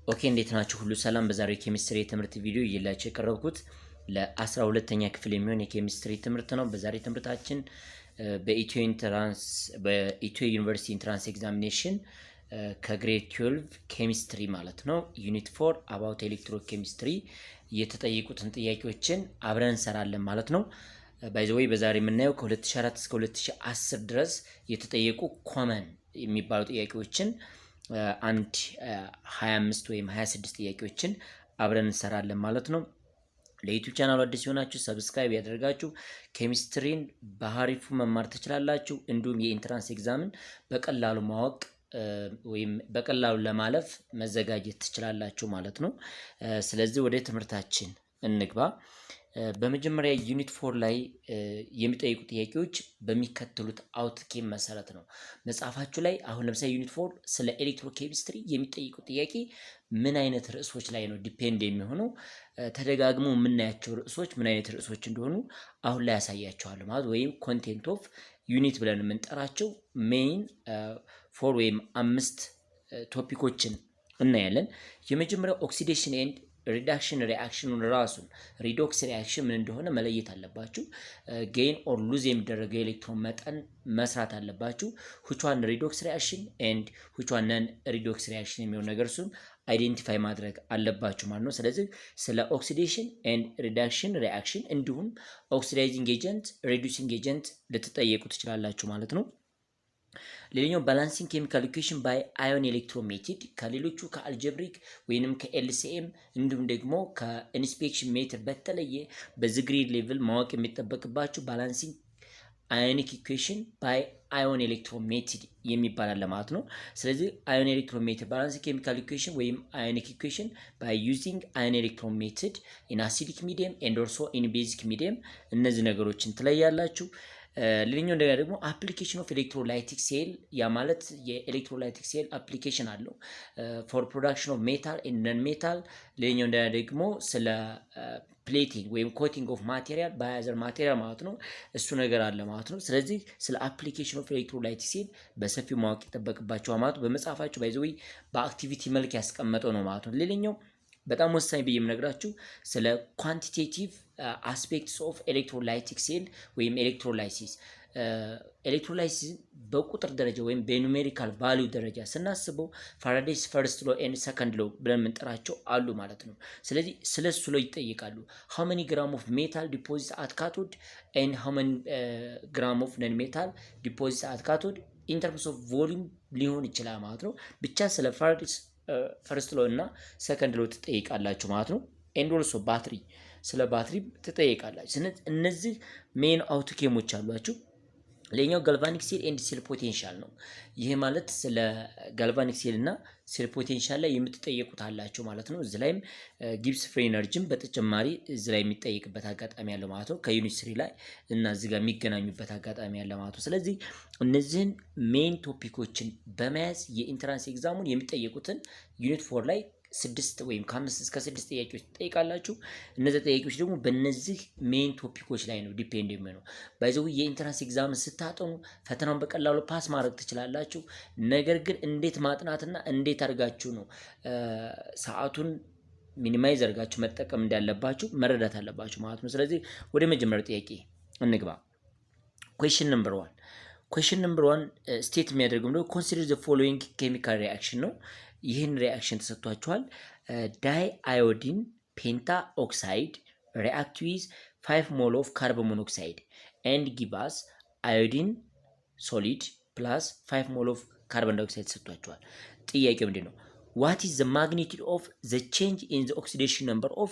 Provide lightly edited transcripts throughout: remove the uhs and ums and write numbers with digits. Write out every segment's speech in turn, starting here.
ኦኬ እንዴት ናችሁ? ሁሉ ሰላም። በዛሬው ኬሚስትሪ የትምህርት ቪዲዮ እየላችሁ የቀረብኩት ለ12ኛ ክፍል የሚሆን የኬሚስትሪ ትምህርት ነው። በዛሬ ትምህርታችን በኢትዮ ዩኒቨርሲቲ ኢንትራንስ ኤግዛሚኔሽን ከግሬድ 12 ኬሚስትሪ ማለት ነው ዩኒት 4 አባውት ኤሌክትሮ ኬሚስትሪ የተጠየቁትን ጥያቄዎችን አብረን እንሰራለን ማለት ነው። ባይ ዘ ወይ በዛሬ የምናየው ከ2004 እስከ 2010 ድረስ የተጠየቁ ኮመን የሚባሉ ጥያቄዎችን አንድ 25 ወይም 26 ጥያቄዎችን አብረን እንሰራለን ማለት ነው። ለዩቲዩብ ቻናሉ አዲስ የሆናችሁ ሰብስክራይብ ያደርጋችሁ ኬሚስትሪን በአሪፉ መማር ትችላላችሁ። እንዲሁም የኢንትራንስ ኤግዛምን በቀላሉ ማወቅ ወይም በቀላሉ ለማለፍ መዘጋጀት ትችላላችሁ ማለት ነው። ስለዚህ ወደ ትምህርታችን እንግባ። በመጀመሪያ ዩኒት 4 ላይ የሚጠይቁ ጥያቄዎች በሚከተሉት አውትኬም መሰረት ነው። መጽሐፋችሁ ላይ አሁን ለምሳሌ ዩኒት 4 ስለ ኤሌክትሮ ኬሚስትሪ የሚጠይቁ ጥያቄ ምን አይነት ርዕሶች ላይ ነው ዲፔንድ የሚሆነው፣ ተደጋግሞ የምናያቸው ርዕሶች ምን አይነት ርዕሶች እንደሆኑ አሁን ላይ ያሳያቸዋለሁ ማለት ወይም ኮንቴንት ኦፍ ዩኒት ብለን የምንጠራቸው ሜይን 4 ወይም 5 ቶፒኮችን እናያለን። የመጀመሪያው ኦክሲዴሽን ኤንድ ሪዳክሽን ሪአክሽኑን ራሱን ሪዶክስ ሪአክሽን ምን እንደሆነ መለየት አለባችሁ። ጌን ኦር ሉዝ የሚደረገው ኤሌክትሮን መጠን መስራት አለባችሁ። which one ሪዶክስ ሪአክሽን ኤንድ which one ነን ሪዶክስ ሪአክሽን የሚሆን ነገር እሱን አይዴንቲፋይ ማድረግ አለባችሁ ማለት ነው። ስለዚህ ስለ ኦክሲዴሽን ኤንድ ሪዳክሽን ሪአክሽን እንዲሁም ኦክሲዳይዚንግ ኤጀንት ሪዱሲንግ ኤጀንት ልትጠየቁ ትችላላችሁ ማለት ነው። ሌላኛው ባላንሲንግ ኬሚካል ኢኩዌሽን ባይ አዮን ኤሌክትሮሜትድ ከሌሎቹ ከአልጀብሪክ ወይንም ከኤልሲኤም እንዲሁም ደግሞ ከኢንስፔክሽን ሜትር በተለየ በዝግሪድ ሌቭል ማወቅ የሚጠበቅባችሁ ባላንሲንግ አዮኒክ ኢኩዌሽን ባይ አዮን ኤሌክትሮሜትድ የሚባል አለ ማለት ነው። ስለዚህ አዮን ኤሌክትሮሜትድ ባላንሲንግ ኬሚካል ኢኩዌሽን ወይም አዮኒክ ኢኩዌሽን ባይ ዩዚንግ አዮን ኤሌክትሮሜትድ ኢን አሲዲክ ሚዲየም ኤንድ ኦልሶ ኢን ቤዚክ ሚዲየም እነዚህ ነገሮችን ትለያላችሁ። ሌላኛው እንደገና ደግሞ አፕሊኬሽን ኦፍ ኤሌክትሮላይቲክ ሴል ያ ማለት የኤሌክትሮላይቲክ ሴል አፕሊኬሽን አለው ፎር ፕሮዳክሽን ኦፍ ሜታል ኤንድ ነን ሜታል። ሌላኛው እንደገና ደግሞ ስለ ፕሌቲንግ ወይም ኮቲንግ ኦፍ ማቴሪያል ባያዘር ማቴሪያል ማለት ነው እሱ ነገር አለ ማለት ነው። ስለዚህ ስለ አፕሊኬሽን ኦፍ ኤሌክትሮላይቲክ ሴል በሰፊው ማወቅ ይጠበቅባቸዋል ማለት ነው። በመጽሐፋችሁ ባይ ዘ ወይ በአክቲቪቲ መልክ ያስቀመጠው ነው ማለት ነው። ሌላኛው በጣም ወሳኝ ብዬ የምነግራችሁ ስለ ኳንቲቴቲቭ አስፔክትስ ኦፍ ኤሌክትሮላይቲክ ሴል ወይም ኤሌክትሮላይሲስ። ኤሌክትሮላይሲስ በቁጥር ደረጃ ወይም በኑሜሪካል ቫሊዩ ደረጃ ስናስበው ፋራዴይስ ፈርስት ሎ ኤንድ ሰከንድ ሎ ብለን የምንጠራቸው አሉ ማለት ነው። ስለዚህ ስለሱ ላይ ይጠይቃሉ። ሃው መኒ ግራም ኦፍ ሜታል ዲፖዚት አት ካቶድ ኤንድ ሃው መኒ ግራም ኦፍ ነን ሜታል ዲፖዚት አት ካቶድ ኢን ተርምስ ኦፍ ቮሊዩም ሊሆን ይችላል ማለት ነው። ብቻ ስለ ፋራዴይስ ፈርስት ሎ እና ሰከንድ ሎ ትጠይቃላችሁ ማለት ነው። ኤንድ ኦልሶ ባትሪ ስለ ባትሪ ትጠይቃላችሁ። እነዚህ ሜን አውትኬሞች አሏችሁ። ሌላኛው ጋልቫኒክ ሴል ኤንድ ሴል ፖቴንሻል ነው። ይሄ ማለት ስለ ጋልቫኒክ ሴል እና ሴል ፖቴንሻል ላይ የምትጠየቁት አላችሁ ማለት ነው። እዚህ ላይም ጊብስ ፍሪ ኤነርጂም በተጨማሪ እዚህ ላይ የሚጠየቅበት አጋጣሚ ያለ ማለት ነው። ከዩኒት 3 ላይ እና እዚህ ጋር የሚገናኙበት አጋጣሚ ያለ ማለት ነው። ስለዚህ እነዚህን ሜን ቶፒኮችን በመያዝ የኢንትራንስ ኤግዛሙን የሚጠየቁትን ዩኒት 4 ላይ 6 ወይም ከ5 እስከ 6 ጥያቄዎች ትጠይቃላችሁ። እነዚህ ጥያቄዎች ደግሞ በእነዚህ ሜን ቶፒኮች ላይ ነው ዲፔንድ የሚሆነው። ባይዘው የኢንትራንስ ኤግዛምን ስታጠኑ ፈተናውን በቀላሉ ፓስ ማድረግ ትችላላችሁ። ነገር ግን እንዴት ማጥናትና እንዴት አድርጋችሁ ነው ሰዓቱን ሚኒማይዝ አድርጋችሁ መጠቀም እንዳለባችሁ መረዳት አለባችሁ ማለት ነው። ስለዚህ ወደ መጀመሪያው ጥያቄ እንግባ። ኩዌስችን ነምበር 1 ስቴት የሚያደርገው ነው ኮንሲደር ዘ ፎሎዊንግ ኬሚካል ሪአክሽን ነው። ይህን ሪአክሽን ተሰጥቷችኋል። ዳይ አዮዲን ፔንታ ኦክሳይድ ሪአክት ዊዝ 5 ሞል ኦፍ ካርቦን ሞኖክሳይድ ኤንድ ጊቫስ አዮዲን ሶሊድ ፕላስ 5 ሞል ኦፍ ካርቦን ዳይኦክሳይድ ተሰጥቷችኋል። ጥያቄው ምንድን ነው? ዋት ኢዝ ዘ ማግኒቱድ ኦፍ ዘ ቼንጅ ኢን ዘ ኦክሲዴሽን ነምበር ኦፍ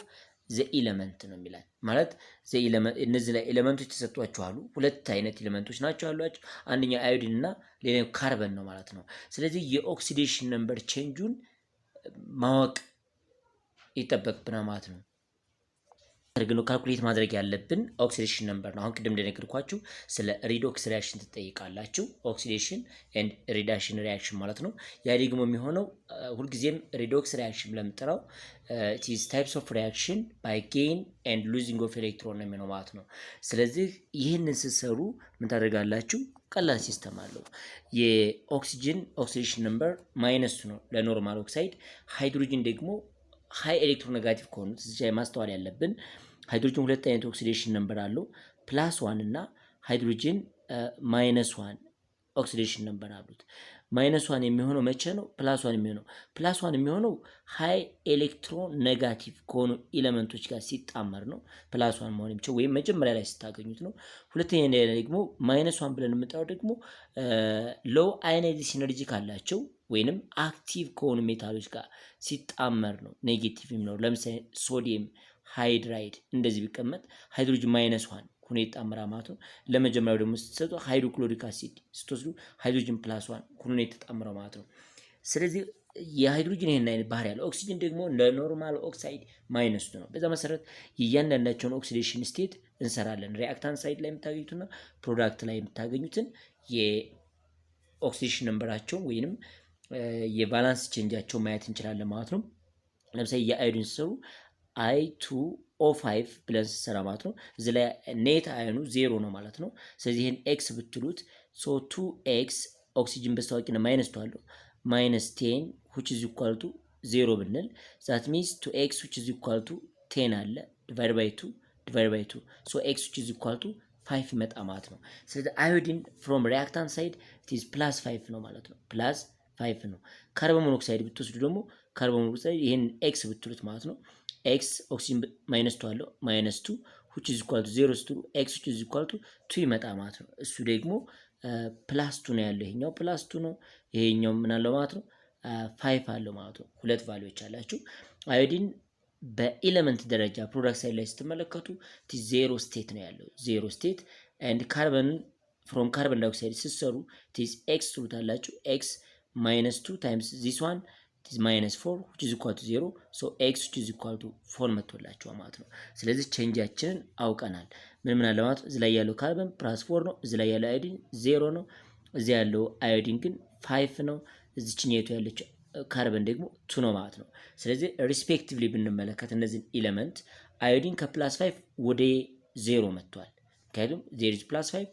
ዘ ኤለመንት ነው የሚላል። ማለት እነዚህ ላይ ኤለመንቶች ተሰጥቷችኋሉ። ሁለት አይነት ኤለመንቶች ናቸው ያሏቸው። አንደኛው አዮዲን እና ሌላኛው ካርበን ነው ማለት ነው። ስለዚህ የኦክሲዴሽን ነምበር ቼንጁን ማወቅ ይጠበቅብናል ማለት ነው። ነው ካልኩሌት ማድረግ ያለብን ኦክሲዴሽን ነምበር ነው። አሁን ቅድም እንደነገርኳችሁ ስለ ሪዶክስ ሪአክሽን ትጠይቃላችሁ። ኦክሲዴሽን ኤንድ ሪዳክሽን ሪአክሽን ማለት ነው። ያ ደግሞ የሚሆነው ሁልጊዜም ሪዶክስ ሪአክሽን ብለን የምንጠራው it is types of reaction by gain and losing of electron ነው የሚሆነው ማለት ነው። ስለዚህ ይህንን ስትሰሩ ምን ታደርጋላችሁ? ቀላል ሲስተም አለው። የኦክሲጅን ኦክሲዴሽን ነምበር ማይነስ ነው ለኖርማል ኦክሳይድ። ሃይድሮጅን ደግሞ ሃይ ኤሌክትሮኔጋቲቭ ከሆኑት እዚህ ላይ ማስተዋል ያለብን ሃይድሮጅን ሁለት አይነት ኦክሲዴሽን ነምበር አለው። +1 እና ሃይድሮጅን -1 ኦክሲዴሽን ነምበር አሉት። -1 የሚሆነው መቼ ነው? +1 የሚሆነው +1 የሚሆነው ሃይ ኤሌክትሮኔጋቲቭ ከሆኑ ኤሌመንቶች ጋር ሲጣመር ነው +1 መሆን የሚችለው ወይም መጀመሪያ ላይ ስታገኙት ነው። ሁለተኛ ደግሞ -1 ብለን የምንጠራው ደግሞ ሎው አዮናይዜሽን ሲነርጂ ካላቸው ወይንም አክቲቭ ከሆኑ ሜታሎች ጋር ሲጣመር ነው ኔጌቲቭ የሚኖር። ለምሳሌ ሶዲየም ሃይድራይድ እንደዚህ ቢቀመጥ ሃይድሮጅን -1 ሆኖ ይጣመራል ማለት ነው። ለመጀመሪያው ደግሞ ስትሰጡ ሃይድሮክሎሪክ አሲድ ስትወስዱ ሃይድሮጅን +1 ሆኖ የተጣመረው ማለት ነው። ስለዚህ የሃይድሮጅን ይሄን አይነት ባህሪ ያለው፣ ኦክሲጅን ደግሞ ለኖርማል ኦክሳይድ -2 ነው። በዛ መሰረት የእያንዳንዳቸውን ኦክሲዴሽን ስቴት እንሰራለን። ሪአክታንት ሳይድ ላይ የምታገኙትና ፕሮዳክት ላይ የምታገኙትን የኦክሲዴሽን ነምበራቸውን ወይንም የቫላንስ ቼንጃቸው ማየት እንችላለን ማለት ነው። ለምሳሌ የአዮዲን ሲሰሩ I2O5 ብለን ሲሰራ ማለት ነው። እዚህ ላይ ኔት አዮኑ 0 ነው ማለት ነው። ስለዚህ ይሄን ኤክስ ብትሉት 2x ኦክሲጅን በስታወቂና -2 አለው -10 which is equal to 0 ብንል that means 2x which is equal to 10 አለ divided by 2 so x which is equal to 5 ይመጣ ማለት ነው። ስለዚህ አዮዲን from reactant side it is +5 ነው ማለት ነው። +5 ነው። ካርቦን ሞኖክሳይድ ብትወስዱ ደግሞ ካርቦን ሞኖክሳይድ ይሄን ኤክስ ብትሉት ማለት ነው ኤክስ ኦክሲጅን -2 አለው -2 which is equal to 0 ስትሉ x which is equal to 2 ይመጣ ማለት ነው። እሱ ደግሞ +2 ነው ያለው። ይሄኛው +2 ነው፣ ይሄኛው ምን አለው ማለት ነው 5 አለው ማለት ነው። ሁለት ቫልዩዎች አላችሁ። አዮዲን በኤሌመንት ደረጃ ፕሮዳክት ሳይድ ላይ ስትመለከቱ 0 ስቴት ነው ያለው 0 ስቴት and ካርበን from carbon dioxide ስትሰሩ x ትሉታላችሁ x -2 times this one is -4 which is equal to 0 so x which is equal to 4 መጥቶላችኋል ማለት ነው። ስለዚህ ቼንጃችንን አውቀናል። ምን አለ ማለት እዚህ ላይ ያለው ካርበን +4 ነው፣ እዚህ ላይ ያለው አዮዲን 0 ነው፣ እዚህ ያለው አዮዲን ግን 5 ነው፣ እዚህኛይቱ ያለችው ካርበን ደግሞ 2 ነው ማለት ነው። ስለዚህ ሪስፔክቲቭሊ ብንመለከት እነዚህን ኤሌመንት አዮዲን ከ+5 ወደ 0 መጥቷል። ምክንያቱም there is +5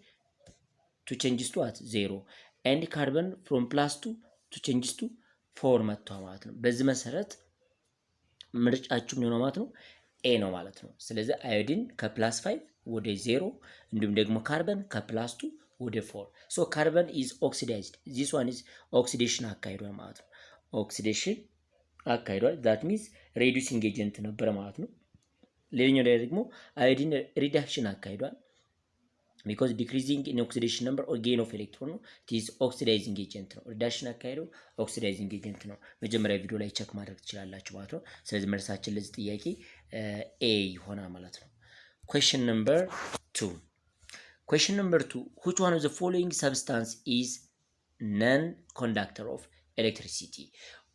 to changes to what 0 and carbon from +2 to changes to 4 መጥቷል ማለት ነው። በዚህ መሰረት ምርጫችሁ ምን ነው ማለት ነው ኤ ነው ማለት ነው። ስለዚህ አዮዲን ከ+5 ወደ 0 እንዲሁም ደግሞ ካርበን ከ+2 ወደ 4 so carbon is oxidized this one is oxidation አካሂዷል ማለት ነው። ኦክሲዴሽን አካሂዷል that means reducing agent ነበር ማለት ነው። ሌላኛው ደግሞ አዮዲን ሪዳክሽን አካሂዷል because decreasing in oxidation number or gain of electron ነው it is oxidizing agent ነው። ሪዳክሽን አካሂዶ oxidizing agent ነው። መጀመሪያ ቪዲዮ ላይ ቼክ ማድረግ ትችላላችሁ ማለት ነው። ስለዚህ መልሳችን ለዚህ ጥያቄ ኤ ይሆናል ማለት ነው። question number 2 which one of the following substance is non-conductor of electricity?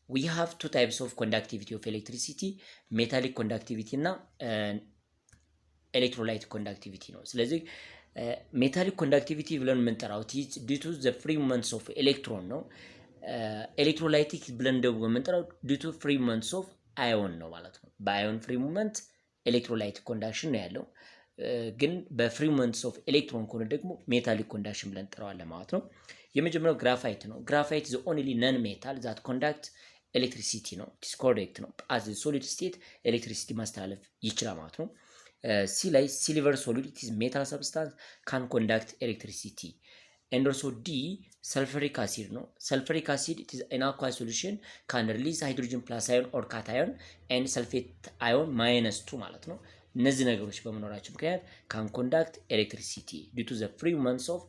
We have two types of conductivity of electricity, metallic conductivity እና electrolyte conductivity ነው። ስለዚህ ሜታሊክ ኮንዳክቲቪቲ ብለን የምንጠራው ዲቱ ዘ ፍሪ ሙቭመንትስ ኦፍ ኤሌክትሮን ነው። ኤሌክትሮላይቲክ ብለን ደግሞ የምንጠራው ዲቱ ፍሪ ሙቭመንትስ ኦፍ አዮን ነው ማለት ነው። በአዮን ፍሪ ሙቭመንት ኤሌክትሮላይቲክ ኮንዳክሽን ነው ያለው። ግን በፍሪ ሙቭመንትስ ኦፍ ኤሌክትሮን ከሆነ ደግሞ ሜታሊክ ኮንዳክሽን ብለን እንጠራዋለን ማለት ነው። የመጀመሪያው ግራፋይት ነው። ግራፋይት ዘ ኦንሊ ነን ሜታል ዛት ኮንዳክት ኤሌክትሪሲቲ ነው። ዲስ ኮሬክት ነው። አዝ ሶሊድ ስቴት ኤሌክትሪሲቲ ማስተላለፍ ይችላል ማለት ነው። ሲ ላይ ሲልቨር ሶሊድ ኢት ኢዝ ሜታል ሰብስታንስ ካን ኮንዳክት ኤሌክትሪሲቲ ኤንድ ኦልሶ ዲ ሰልፈሪክ አሲድ ነው። ሰልፈሪክ አሲድ ኢት ኢዝ አን አኳ ሶሉሽን ካን ሪሊዝ ሃይድሮጅን ፕላስ አዮን ኦር ካታዮን ኤንድ ሰልፌት አዮን -2 ማለት ነው። እነዚህ ነገሮች በመኖራቸው ምክንያት ካን ኮንዳክት ኤሌክትሪሲቲ ዲው ቱ ዘ ፍሪ ሙቭመንትስ ኦፍ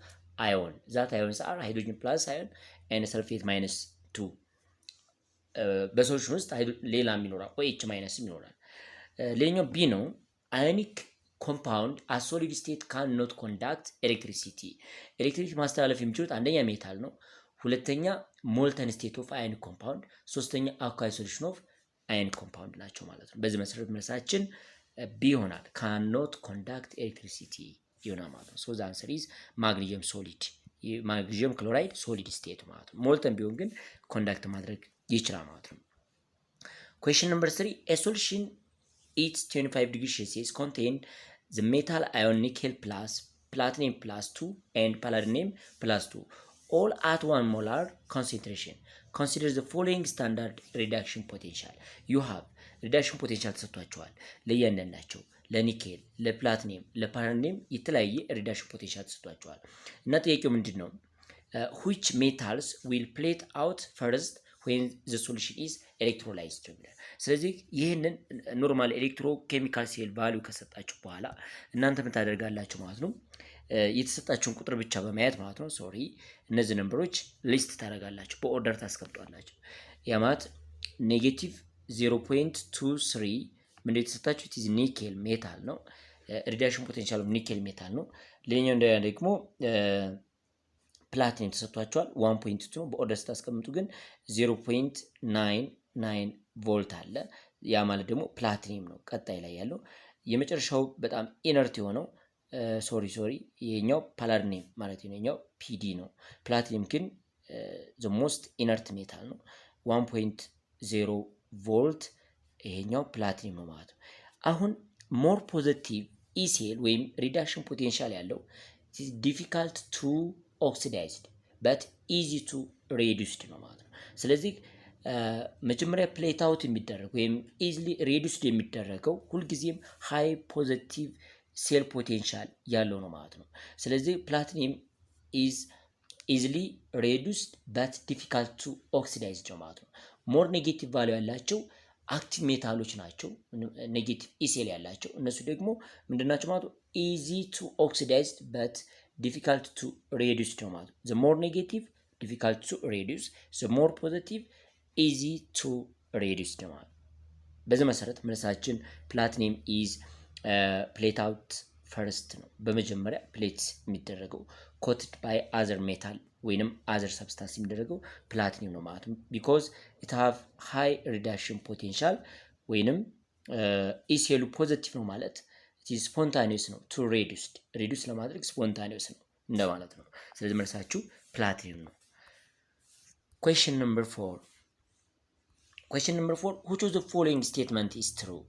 አዮን ዛት አዮንስ አር ሃይድሮጅን ፕላስ አዮን ኤንድ ሰልፌት -2 በሶሉሽን ውስጥ ሌላም ይኖራል ኦኤች ማይነስም ይኖራል። ሌላኛው ቢ ነው። አዮኒክ ኮምፓውንድ አስ ሶሊድ ስቴት ካን ኖት ኮንዳክት ኤሌክትሪሲቲ ኤሌክትሪክ ማስተላለፍ የሚችሉት አንደኛ ሜታል ነው፣ ሁለተኛ ሞልተን ስቴት ኦፍ አዮኒክ ኮምፓውንድ፣ ሶስተኛ አኳይ ሶሉሽን ኦፍ አዮኒክ ኮምፓውንድ ናቸው ማለት ነው። በዚህ መሰረት መልሳችን ቢ ይሆናል። ካን ኖት ኮንዳክት ኤሌክትሪሲቲ ይሆናል ማለት ነው። ሶ ዘ አንሰር ኢዝ ማግኒዥየም ሶሊድ፣ ማግኒዥየም ክሎራይድ ሶሊድ ስቴት ማለት ነው። ሞልተን ቢሆን ግን ኮንዳክት ማድረግ ይችላል ማለት ነው። ኩዌስችን ነምበር 3 ኤ ሶሉሽን It's 25 degrees Celsius contain the metal ion nickel plus platinum plus 2 and palladium plus 2 all at 1 molar concentration. Consider the following standard reduction potential. You have reduction potential ተሰጥቷቸዋል ለእያንዳንዳቸው ለኒኬል፣ ለፕላቲኒየም፣ ለፓላዲየም የተለያየ ሪዳክሽን ፖቴንሻል ተሰጥቷቸዋል እና ጥያቄው ምንድን ነው? which metals will plate out first when the solution is electrolyzed ይላል። ስለዚህ ይህንን ኖርማል ኤሌክትሮ ኬሚካል ሴል ቫልዩ ከሰጣችሁ በኋላ እናንተ ምን ታደርጋላችሁ ማለት ነው? የተሰጣችሁን ቁጥር ብቻ በማየት ማለት ነው ሶሪ እነዚህ ነምበሮች ሊስት ታደርጋላችሁ፣ በኦርደር ታስቀምጧላችሁ። ያ ማለት ኔጌቲቭ 0.23 ምንድን የተሰጣችሁ ኢዝ ኒኬል ሜታል ነው። ሪዳክሽን ፖቴንሻሉ ኒኬል ሜታል ነው። ሌላኛው እንደገና ደግሞ ፕላቲኒየም ተሰጥቷቸዋል 1.2 ነው። በኦርደር ስታስቀምጡ ግን 0.99 ቮልት አለ። ያ ማለት ደግሞ ፕላቲኒየም ነው ቀጣይ ላይ ያለው። የመጨረሻው በጣም ኢነርት የሆነው ሶሪ ይሄኛው ፓላዲየም ማለት ነው። ይሄኛው ፒዲ ነው። ፕላቲኒየም ግን ዘ ሞስት ኢነርት ሜታል ነው 1.0 ቮልት። ይሄኛው ፕላቲኒየም ነው ማለት ነው። አሁን ሞር ፖዚቲቭ ኢሴል ወይም ሪዳክሽን ፖቴንሻል ያለው ዲፊካልት ቱ ኦክሲዳይዝድ በት ኢዚ ቱ ሬዱስድ ነው ማለት ነው። ስለዚህ መጀመሪያ ፕሌት አውት የሚደረግ ወይም ኢዝሊ ሬዱስድ የሚደረገው ሁልጊዜም ሃይ ፖዚቲቭ ሴል ፖቴንሻል ያለው ነው ማለት ነው። ስለዚህ ፕላቲኒየም ኢዝ ኢዝሊ ሬዱስድ በት ዲፊካልት ቱ ኦክሲዳይዝድ ነው ማለት ነው። ሞር ኔጌቲቭ ቫልዩ ያላቸው አክቲቭ ሜታሎች ናቸው፣ ኔጌቲቭ ኢሴል ያላቸው እነሱ ደግሞ ምንድናቸው ማለት ነው? ኢዚ ቱ ኦክሲዳይዝድ በት ዲፊካልት ቱ ሬዱስ ነው ማለት ነው። ዘ ሞር ኔጌቲቭ ዲፊካልት ቱ ሬዱስ፣ ዘ ሞር ፖዚቲቭ ኢዚ ቱ ሬዱስ ነው ማለት ነው። በዚህ መሰረት መልሳችን ፕላቲኒየም ኢዝ ፕሌት አውት ፈርስት ነው። በመጀመሪያ ፕሌት የሚደረገው ኮትድ ባይ አዘር ሜታል ወይንም አዘር ሰብስታንስ የሚደረገው ፕላቲኒየም ነው ማለት ነው። ቢኮዝ ኢት ሃቭ ሃይ ሪዳክሽን ፖቴንሻል ወይንም ኢሴሉ ፖዚቲቭ ነው ማለት ስፖንታኒየስ ነው። ቱ ሬዱስ ለማድረግ ስፖንታኒየስ ነው እንደማለት ነው። ስለዚህ መልሳችሁ ፕላቲኒየም ነው። ኩዌስችን ነምበር 4 which of the following statement is true?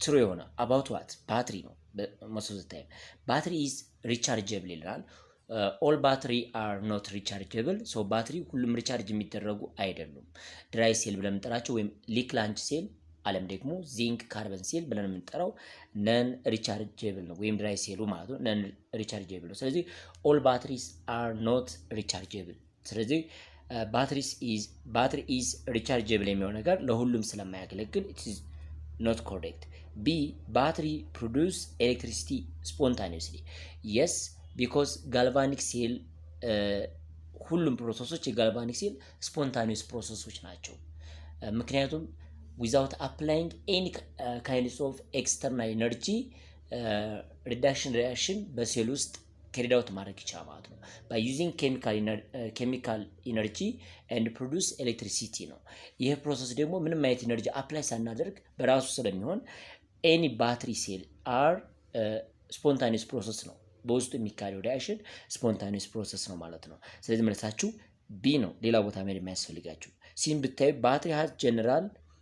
ትሩ የሆነ about what? ባትሪ ነው። most of the time ባትሪ is rechargeable ይላል። all battery are not rechargeable. so ባትሪ ሁሉም ሪቻርጅ የሚደረጉ አይደሉም። ድራይ ሴል ብለን የምንጠራቸው ወይም ሊክላንች ሴል አለም ደግሞ ዚንክ ካርበን ሴል ብለን የምንጠራው ነን ሪቻርጀብል ነው፣ ወይም ድራይ ሴሉ ማለት ነው ነን ሪቻርጀብል ነው። ስለዚህ ኦል ባትሪስ አር ኖት ሪቻርጀብል። ስለዚህ ባትሪ ኢዝ ሪቻርጀብል የሚሆን ነገር ለሁሉም ስለማያገለግል ኢት ኢዝ ኖት ኮሬክት። ቢ ባትሪ ፕሮዲውስ ኤሌክትሪሲቲ ስፖንታኒየስሊ የስ ቢኮዝ ጋልቫኒክ ሴል ሁሉም ፕሮሰሶች የጋልቫኒክ ሴል ስፖንታኒየስ ፕሮሰሶች ናቸው። ምክንያቱም without applying any kinds of external energy reaction በሴል ውስጥ carried out ማድረግ ይቻላል ማለት ነው። by using chemical energy and produce electricity ነው። ይህ ፕሮሰስ ደግሞ ምንም አይነት ኤነርጂ አፕላይ ሳናደርግ በራሱ ስለሚሆን any battery cell are spontaneous process ነው። በውስጡ የሚካሄደው ሪአክሽን ስፖንታኒየስ ፕሮሰስ ነው ማለት ነው። ስለዚህ መልሳችሁ ቢ ነው። ሌላ ቦታ መሄድ የማያስፈልጋችሁ። ሲም ብታዩ ባትሪ ሃዝ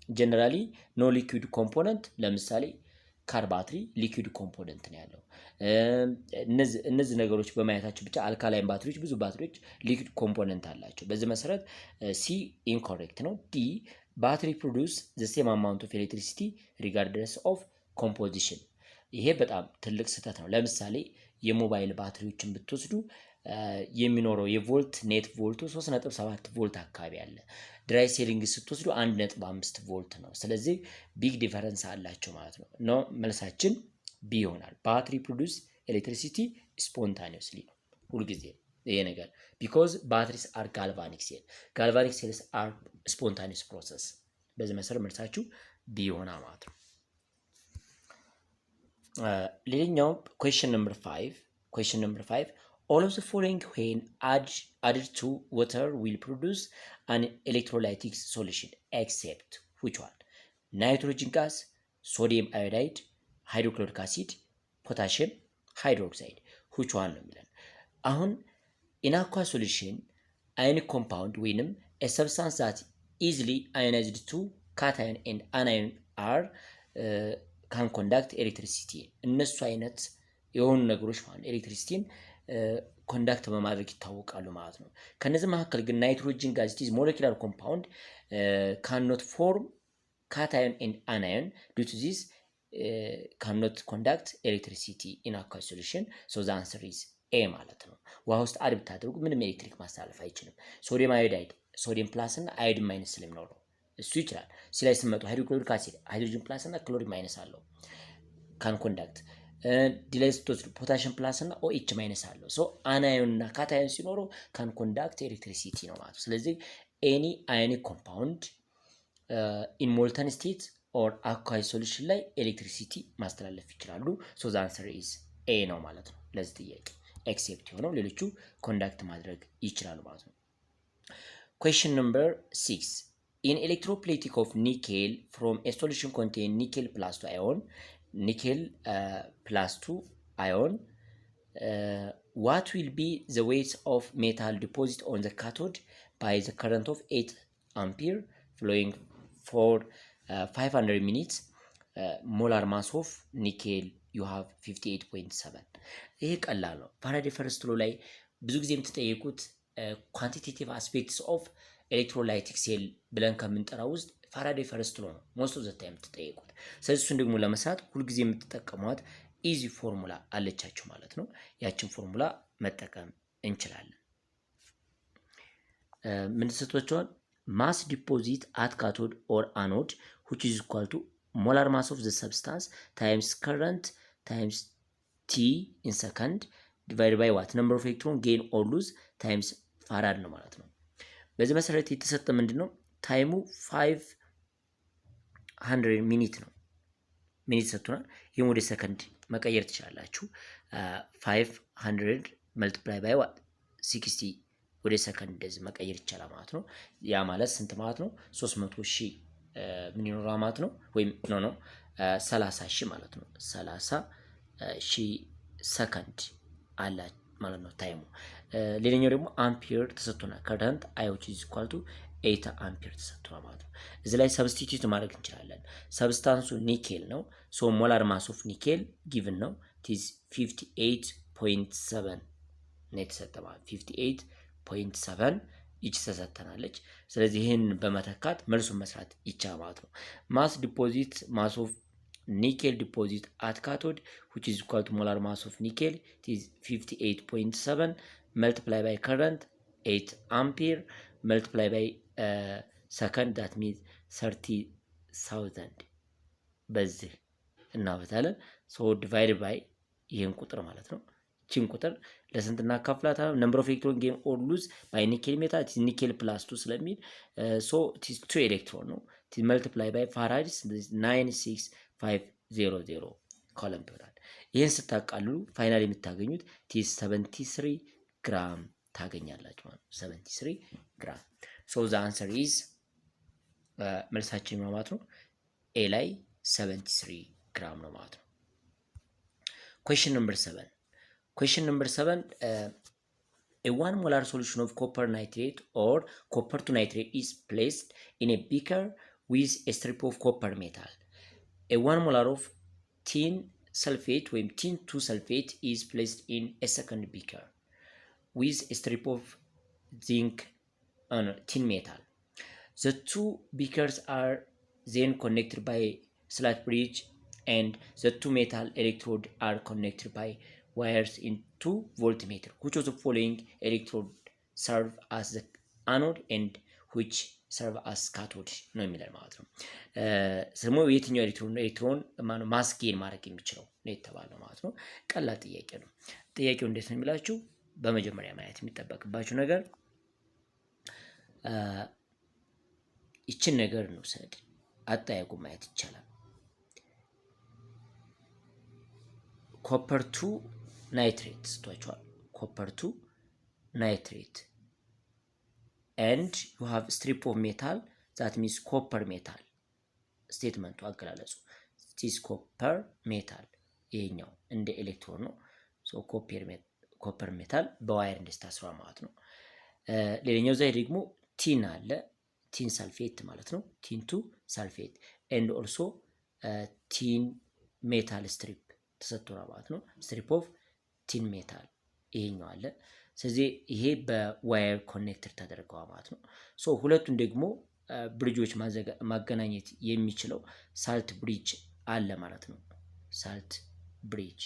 ጀነራሊ ኖ ሊኩዊድ ኮምፖነንት። ለምሳሌ ካር ባትሪ ሊኩዊድ ኮምፖነንት ነው ያለው። እነዚህ ነገሮች በማየታቸው ብቻ አልካላይን ባትሪዎች ብዙ ባትሪዎች ሊኩዊድ ኮምፖነንት አላቸው። በዚህ መሰረት ሲ ኢንኮሬክት ነው። ዲ ባትሪ ፕሮዲውስ ዘ ሴም አማውንት ኦፍ ኤሌክትሪሲቲ ሪጋርድለስ ኦፍ ኮምፖዚሽን። ይሄ በጣም ትልቅ ስህተት ነው። ለምሳሌ የሞባይል ባትሪዎችን ብትወስዱ የሚኖረው የቮልት ኔት ቮልቱ 3.7 ቮልት አካባቢ አለ። ድራይ ሴሊንግ ስትወስዱ 1.5 ቮልት ነው። ስለዚህ ቢግ ዲፈረንስ አላቸው ማለት ነው። ኖ መልሳችን ቢ ይሆናል። ባትሪ ፕሮዲውስ ኤሌክትሪሲቲ ስፖንታኒየስሊ ነው ሁልጊዜ ይሄ ነገር ቢኮዝ ባትሪስ አር ጋልቫኒክ ሴልስ አር ስፖንታኒየስ ፕሮሰስ። በዚህ መሰረት መልሳችሁ ቢ ይሆናል ማለት ነው። ሌላኛው question number 5 all of the following when added to water will produce an electrolytic solution except which one? nitrogen gas, sodium iodide, hydrochloric acid, potassium hydroxide which one ነው የሚለን። አሁን in aqua solution ionic compound ወይንም a substance that easily ionized to cation and anion are can conduct electricity። እነሱ አይነት የሆኑ ነገሮች ማለት ኤሌክትሪሲቲን ኮንዳክት በማድረግ ይታወቃሉ ማለት ነው። ከነዚህ መካከል ግን ናይትሮጅን ጋዝ ኢዝ ሞለኪላር ኮምፓውንድ ካንኖት ፎርም ካታዮን ኤንድ አናዮን ዱ ቱ ዚስ ካንኖት ኮንዳክት ኤሌክትሪሲቲ ኢን አኳስ ሶሉሽን ሶ ዘ አንሰር ኢዝ ኤ ማለት ነው። ውሃ ውስጥ አድ ብታደርጉ ምንም ኤሌክትሪክ ማስተላለፍ አይችልም። ሶዲየም አዮዳይድ ሶዲየም ፕላስ እና አዮዲን ማይነስ ስለሚኖረው እሱ ይችላል። ሲ ላይ ስመጡ ሃይድሮክሎሪክ አሲድ ሃይድሮጅን ፕላስ እና ክሎሪን ማይነስ አለው ካን ኮንዳክት። ዲላይስቶስ ፖታሽም ፕላስ እና ኦኤች ማይነስ አለው። ሶ አናዮን እና ካታዮን ሲኖረው ካን ኮንዳክት ኤሌክትሪሲቲ ነው ማለት ነው። ስለዚህ ኤኒ አዮኒክ ኮምፓውንድ ኢን ሞልተን ስቴት ኦር አኳይ ሶሉሽን ላይ ኤሌክትሪሲቲ ማስተላለፍ ይችላሉ። ሶ ዘ አንሰር ኢዝ ኤ ነው ማለት ነው ለዚህ ጥያቄ። ኤክሴፕት የሆነው ሌሎቹ ኮንዳክት ማድረግ ይችላሉ ማለት ነው። ኩዌስችን ነምበር 6 ኢን ኤሌክትሮፕሌቲክ ኦፍ ኒኬል ፍሮም ኤ ሶሉሽን ኮንቴን ኒኬል ፕላስ 2 አዮን nickel plus 2 ion what will be the weight of metal deposit on the cathode by the current of 8 ampere flowing for 500 minutes molar mass of nickel you have 58.7 ይሄ ቀላል ነው። ፋራዴ ፈርስት ሎ ላይ ብዙ ጊዜ የምትጠየቁት ኳንቲቴቲቭ አስፔክትስ ኦፍ ኤሌክትሮላይቲክ ሴል ብለን ከምንጠራው ውስጥ ፋራዴ ፈርስት ሎ ነው ሞስት ኦፍ ዘ ታይም የምትጠየቁት። ስለዚህ እሱን ደግሞ ለመስራት ሁልጊዜ የምትጠቀሟት ኢዚ ፎርሙላ አለቻችሁ ማለት ነው። ያችን ፎርሙላ መጠቀም እንችላለን። ምን ተሰጥቷቸዋል? ማስ ዲፖዚት አት ካቶድ ኦር አኖድ which is equal to molar mass of the substance times current times t in second divided by what number of electron gain or lose times farad ነው ማለት ነው። በዚህ መሰረት የተሰጠ ምንድነው ታይሙ 500 ሚኒት ነው። ሚኒት ሰጥቶናል። ይሄን ወደ ሰከንድ መቀየር ትችላላችሁ። 500 መልቲፕላይ ባይ what 60 ወደ ሰከንድ እንደዚህ መቀየር ይቻላል ማለት ነው። ያ ማለት ስንት ማለት ነው? 300,000 ምን ይኖራል ማለት ነው? ወይም 30,000 ማለት ነው። 30,000 ሰከንድ አለ ማለት ነው ታይሙ። ሌላኛው ደግሞ አምፒር ተሰጥቶናል። ከረንት አይኦች ኢዝ ኢኳል ቱ 8 አምፒር ተሰጥቶናል ማለት ነው። እዚህ ላይ ሰብስቲቲዩት ማድረግ እንችላለን። ሰብስታንሱ ኒኬል ነው። ሶ ሞላር ማስ ኦፍ ኒኬል ጊቭን ነው ኢዝ 58.7 ነው የተሰጠ ማለት 58.7 ይች ተሰጥተናለች። ስለዚህ ይህን በመተካት መልሱን መስራት ይቻላል ማለት ነው። ማስ ዲፖዚት ማስ ኦፍ nickel deposit at cathode which is equal to molar mass of nickel it is 58.7 multiplied by current 8 ampere multiplied by second that means 30,000 በዚህ እናበታለን። so divided by ይሄን ቁጥር ማለት ነው። ቺን ቁጥር ለስንት እናካፍላታለን? number of electron gain or lose by nickel metal it is nickel plus 2 ስለሚል so it is 2 electron ነው it is multiplied by farads 96500 ኮለም ይሆናል። ይሄን ስታቃልሉ ፋይናል የምታገኙት it is 73 ግራም ታገኛላችሁ ማለት ነው። 73 ግራም so the answer is መልሳችን ነው ማለት ነው። ኤ ላይ 73 ግራም ነው ማለት ነው። question number 7 Question number 7, a 1 molar solution of copper nitrate or copper to nitrate is placed in a beaker with a strip of copper metal. A 1 molar of tin sulfate or tin 2 sulfate is placed in a second beaker with a strip of zinc tin metal. The two beakers are then connected by slat bridge and the two metal electrodes are connected by wires into voltmeter. Which of the following electrode serve as the anode and which serve as cathode ነው የሚለው ማለት ነው። ስሙ የትኛው ኤሌክትሮን ማስጌን ማድረግ የሚችለው ነው የተባለው ማለት ነው። ቀላል ጥያቄ ነው። ጥያቄው እንዴት ነው የሚላችሁ? በመጀመሪያ ማየት የሚጠበቅባችሁ ነገር ይችን ነገር ነው ሰድ አጣያቁ ማየት ይቻላል። ኮፐር ቱ ናይትሬት ስቷቸዋል። ኮፐር ቱ ናይትሬት and you have strip of metal that means copper metal ስቴትመንቱ አገላለጹ this copper metal ይሄኛው እንደ ኤሌክትሮን ነው። so copper metal በዋየር እንደስታስራ ማለት ነው። ሌላኛው ዛይ ደግሞ ቲን አለ ቲን ሰልፌት ማለት ነው። ቲን ቱ ሰልፌት and also tin metal strip ተሰጥቶናል ማለት ነው። ስትሪፕ ኦፍ ቲን ሜታል ይሄኛው አለ። ስለዚህ ይሄ በዋየር ኮኔክተር ተደርገዋል ማለት ነው። ሶ ሁለቱን ደግሞ ብሪጆች ማገናኘት የሚችለው ሳልት ብሪጅ አለ ማለት ነው። ሳልት ብሪጅ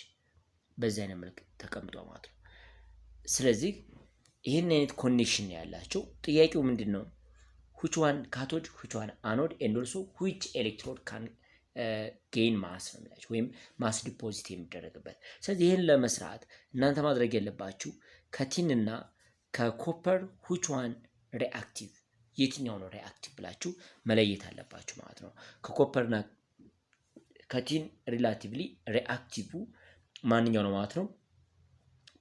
በዚህ አይነት መልክ ተቀምጧል ማለት ነው። ስለዚህ ይህን አይነት ኮኔክሽን ያላቸው ጥያቄው ምንድን ነው? which one cathode which one anode and also which electrode can gain mass ነው የሚላቸው ወይም ማስ ዲፖዚት የሚደረግበት። ስለዚህ ይህን ለመስራት እናንተ ማድረግ ያለባችሁ ከቲን እና ከኮፐር which one reactive የትኛው ነው ሪአክቲቭ ብላችሁ መለየት አለባችሁ ማለት ነው። ከኮፐርና ከቲን ሪላቲቭሊ ሪአክቲቭ ማንኛው ነው ማለት ነው?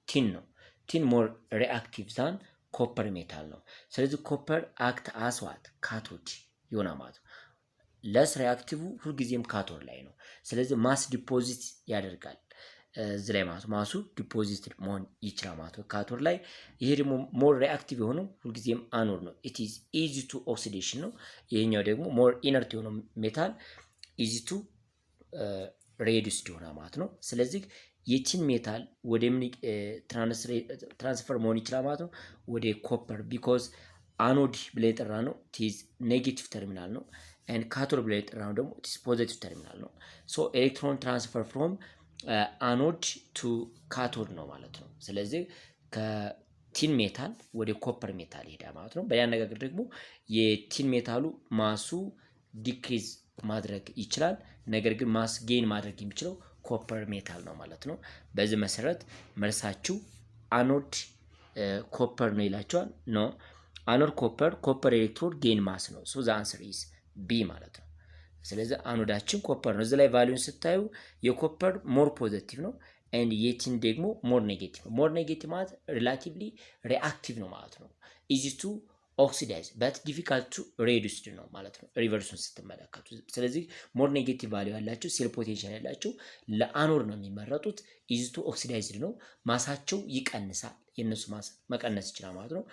ቲን ነው። ቲን ሞር ሪአክቲቭ ዛን ኮፐር ሜታል ነው። ስለዚህ ኮፐር አክት አስዋት ካቶድ ይሆናል ማለት ነው። ለስ ሪአክቲቭ ሁልጊዜም ካቶድ ላይ ነው። ስለዚህ ማስ ዲፖዚት ያደርጋል እዚህ ላይ ማለት ማሱ ዲፖዚት መሆን ይችላል ማለት ነው ካቶድ ላይ። ይሄ ደግሞ ሞር ሪአክቲቭ የሆነው ሁልጊዜም አኖድ ነው። ኢት ኢዝ ኢዚ ቱ ኦክሲዴሽን ነው። ይሄኛው ደግሞ ሞር ኢነርት የሆነው ሜታል ኢዚ ቱ ሬዲዩስድ ይሆናል ማለት ነው። ስለዚህ የቲን ሜታል ወደ ምን ትራንስፈር መሆን ይችላል ማለት ነው? ወደ ኮፐር ቢኮዝ አኖድ ብለን የጠራ ነው ቲዝ ኔጌቲቭ ተርሚናል ነው። ኤንድ ካቶድ ብለን የጠራ ነው ደግሞ ቲዝ ፖዚቲቭ ተርሚናል ነው። ሶ ኤሌክትሮን ትራንስፈር ፍሮም አኖድ ቱ ካቶድ ነው ማለት ነው። ስለዚህ ከቲን ሜታል ወደ ኮፐር ሜታል ይሄዳል ማለት ነው። በያ አነጋገር ደግሞ የቲን ሜታሉ ማሱ ዲክሪዝ ማድረግ ይችላል። ነገር ግን ማስ ጌን ማድረግ የሚችለው ኮፐር ሜታል ነው ማለት ነው። በዚህ መሰረት መልሳችሁ አኖድ ኮፐር ነው ይላቸዋል። ኖ አኖድ ኮፐር ኤሌክትሮድ ጌን ማስ ነው። ሶ ዘ አንሰር ኢዝ ቢ ማለት ነው። ስለዚህ አኖዳችን ኮፐር ነው። እዚህ ላይ ቫልዩን ስታዩ የኮፐር ሞር ፖዚቲቭ ነው ኤንድ የቲን ደግሞ ሞር ኔጌቲቭ ነው። ሞር ኔጌቲቭ ማለት ሪላቲቭሊ ሪአክቲቭ ነው ማለት ነው። ኢዚ ቱ ኦክሲዳይዝ በት ዲፊካልት ቱ ሬዱስድ ነው ማለት ነው ሪቨርሱን ስትመለከቱ። ስለዚህ ሞር ኔጌቲቭ ቫልዩ ያላቸው ሴል ፖቴንሻል ያላቸው ለአኖድ ነው የሚመረጡት። ኢዚ ቱ ኦክሲዳይዝድ ነው። ማሳቸው ይቀንሳል። የነሱ ማስ መቀነስ ይችላል ማለት ነው።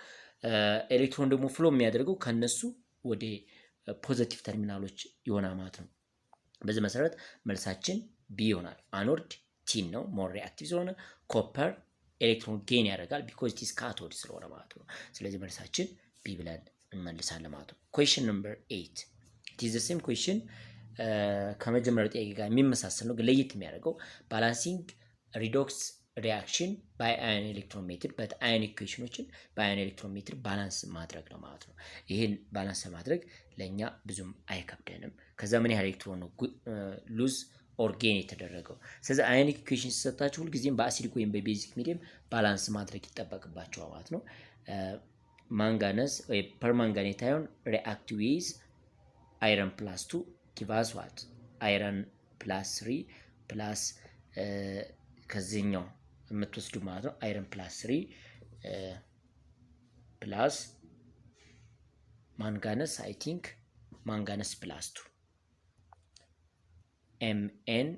ኤሌክትሮን ደግሞ ፍሎ የሚያደርገው ከነሱ ወደ ፖዚቲቭ ተርሚናሎች ይሆናል ማለት ነው። በዚህ መሰረት መልሳችን ቢ ይሆናል። አኖድ ቲን ነው ሞር ሪአክቲቭ ስለሆነ፣ ኮፐር ኤሌክትሮን ጌን ያደርጋል ቢኮዝ ኢት ኢዝ ካቶድ ስለሆነ ማለት ነው። ስለዚህ መልሳችን ቢ ብለን እንመልሳለን ማለት ነው። ኩዌስችን ነምበር 8 ኢት ኢዝ ዘ ሴም ኩዌስችን ከመጀመሪያው ጥያቄ ጋር የሚመሳሰል ነው፣ ግን ለየት የሚያደርገው ባላንሲንግ ሪዶክስ ሪአክሽን ባይ አዮን ኤሌክትሮን ሜትር በት አዮን ኢኩዌሽኖችን በአዮን ኤሌክትሮን ሜትር ባላንስ ማድረግ ነው ማለት ነው። ይህን ባላንስ ማድረግ ለእኛ ብዙም አይከብደንም። ከዛ ምን ያህል ኤሌክትሮን ነው ሉዝ ኦር ጌን የተደረገው። ስለዚህ አዮኒክ ኢኩዌሽን ሲሰጣችሁ ሁልጊዜም በአሲዲክ ወይም በቤዚክ ሚዲየም ባላንስ ማድረግ ይጠበቅባቸዋል ማለት ነው። ማንጋነስ ወይ ፐርማንጋኔት አዮን ሪአክት ዊዝ አይረን ፕላስ 2 ጊቫስ ዋት አይረን ፕላስ 3 ፕላስ ከዚህኛው የምትወስዱ ማለት ነው አይረን ፕላስ 3 ፕላስ ማንጋነስ አይ ቲንክ ማንጋነስ ፕላስ 2 ኤምኤን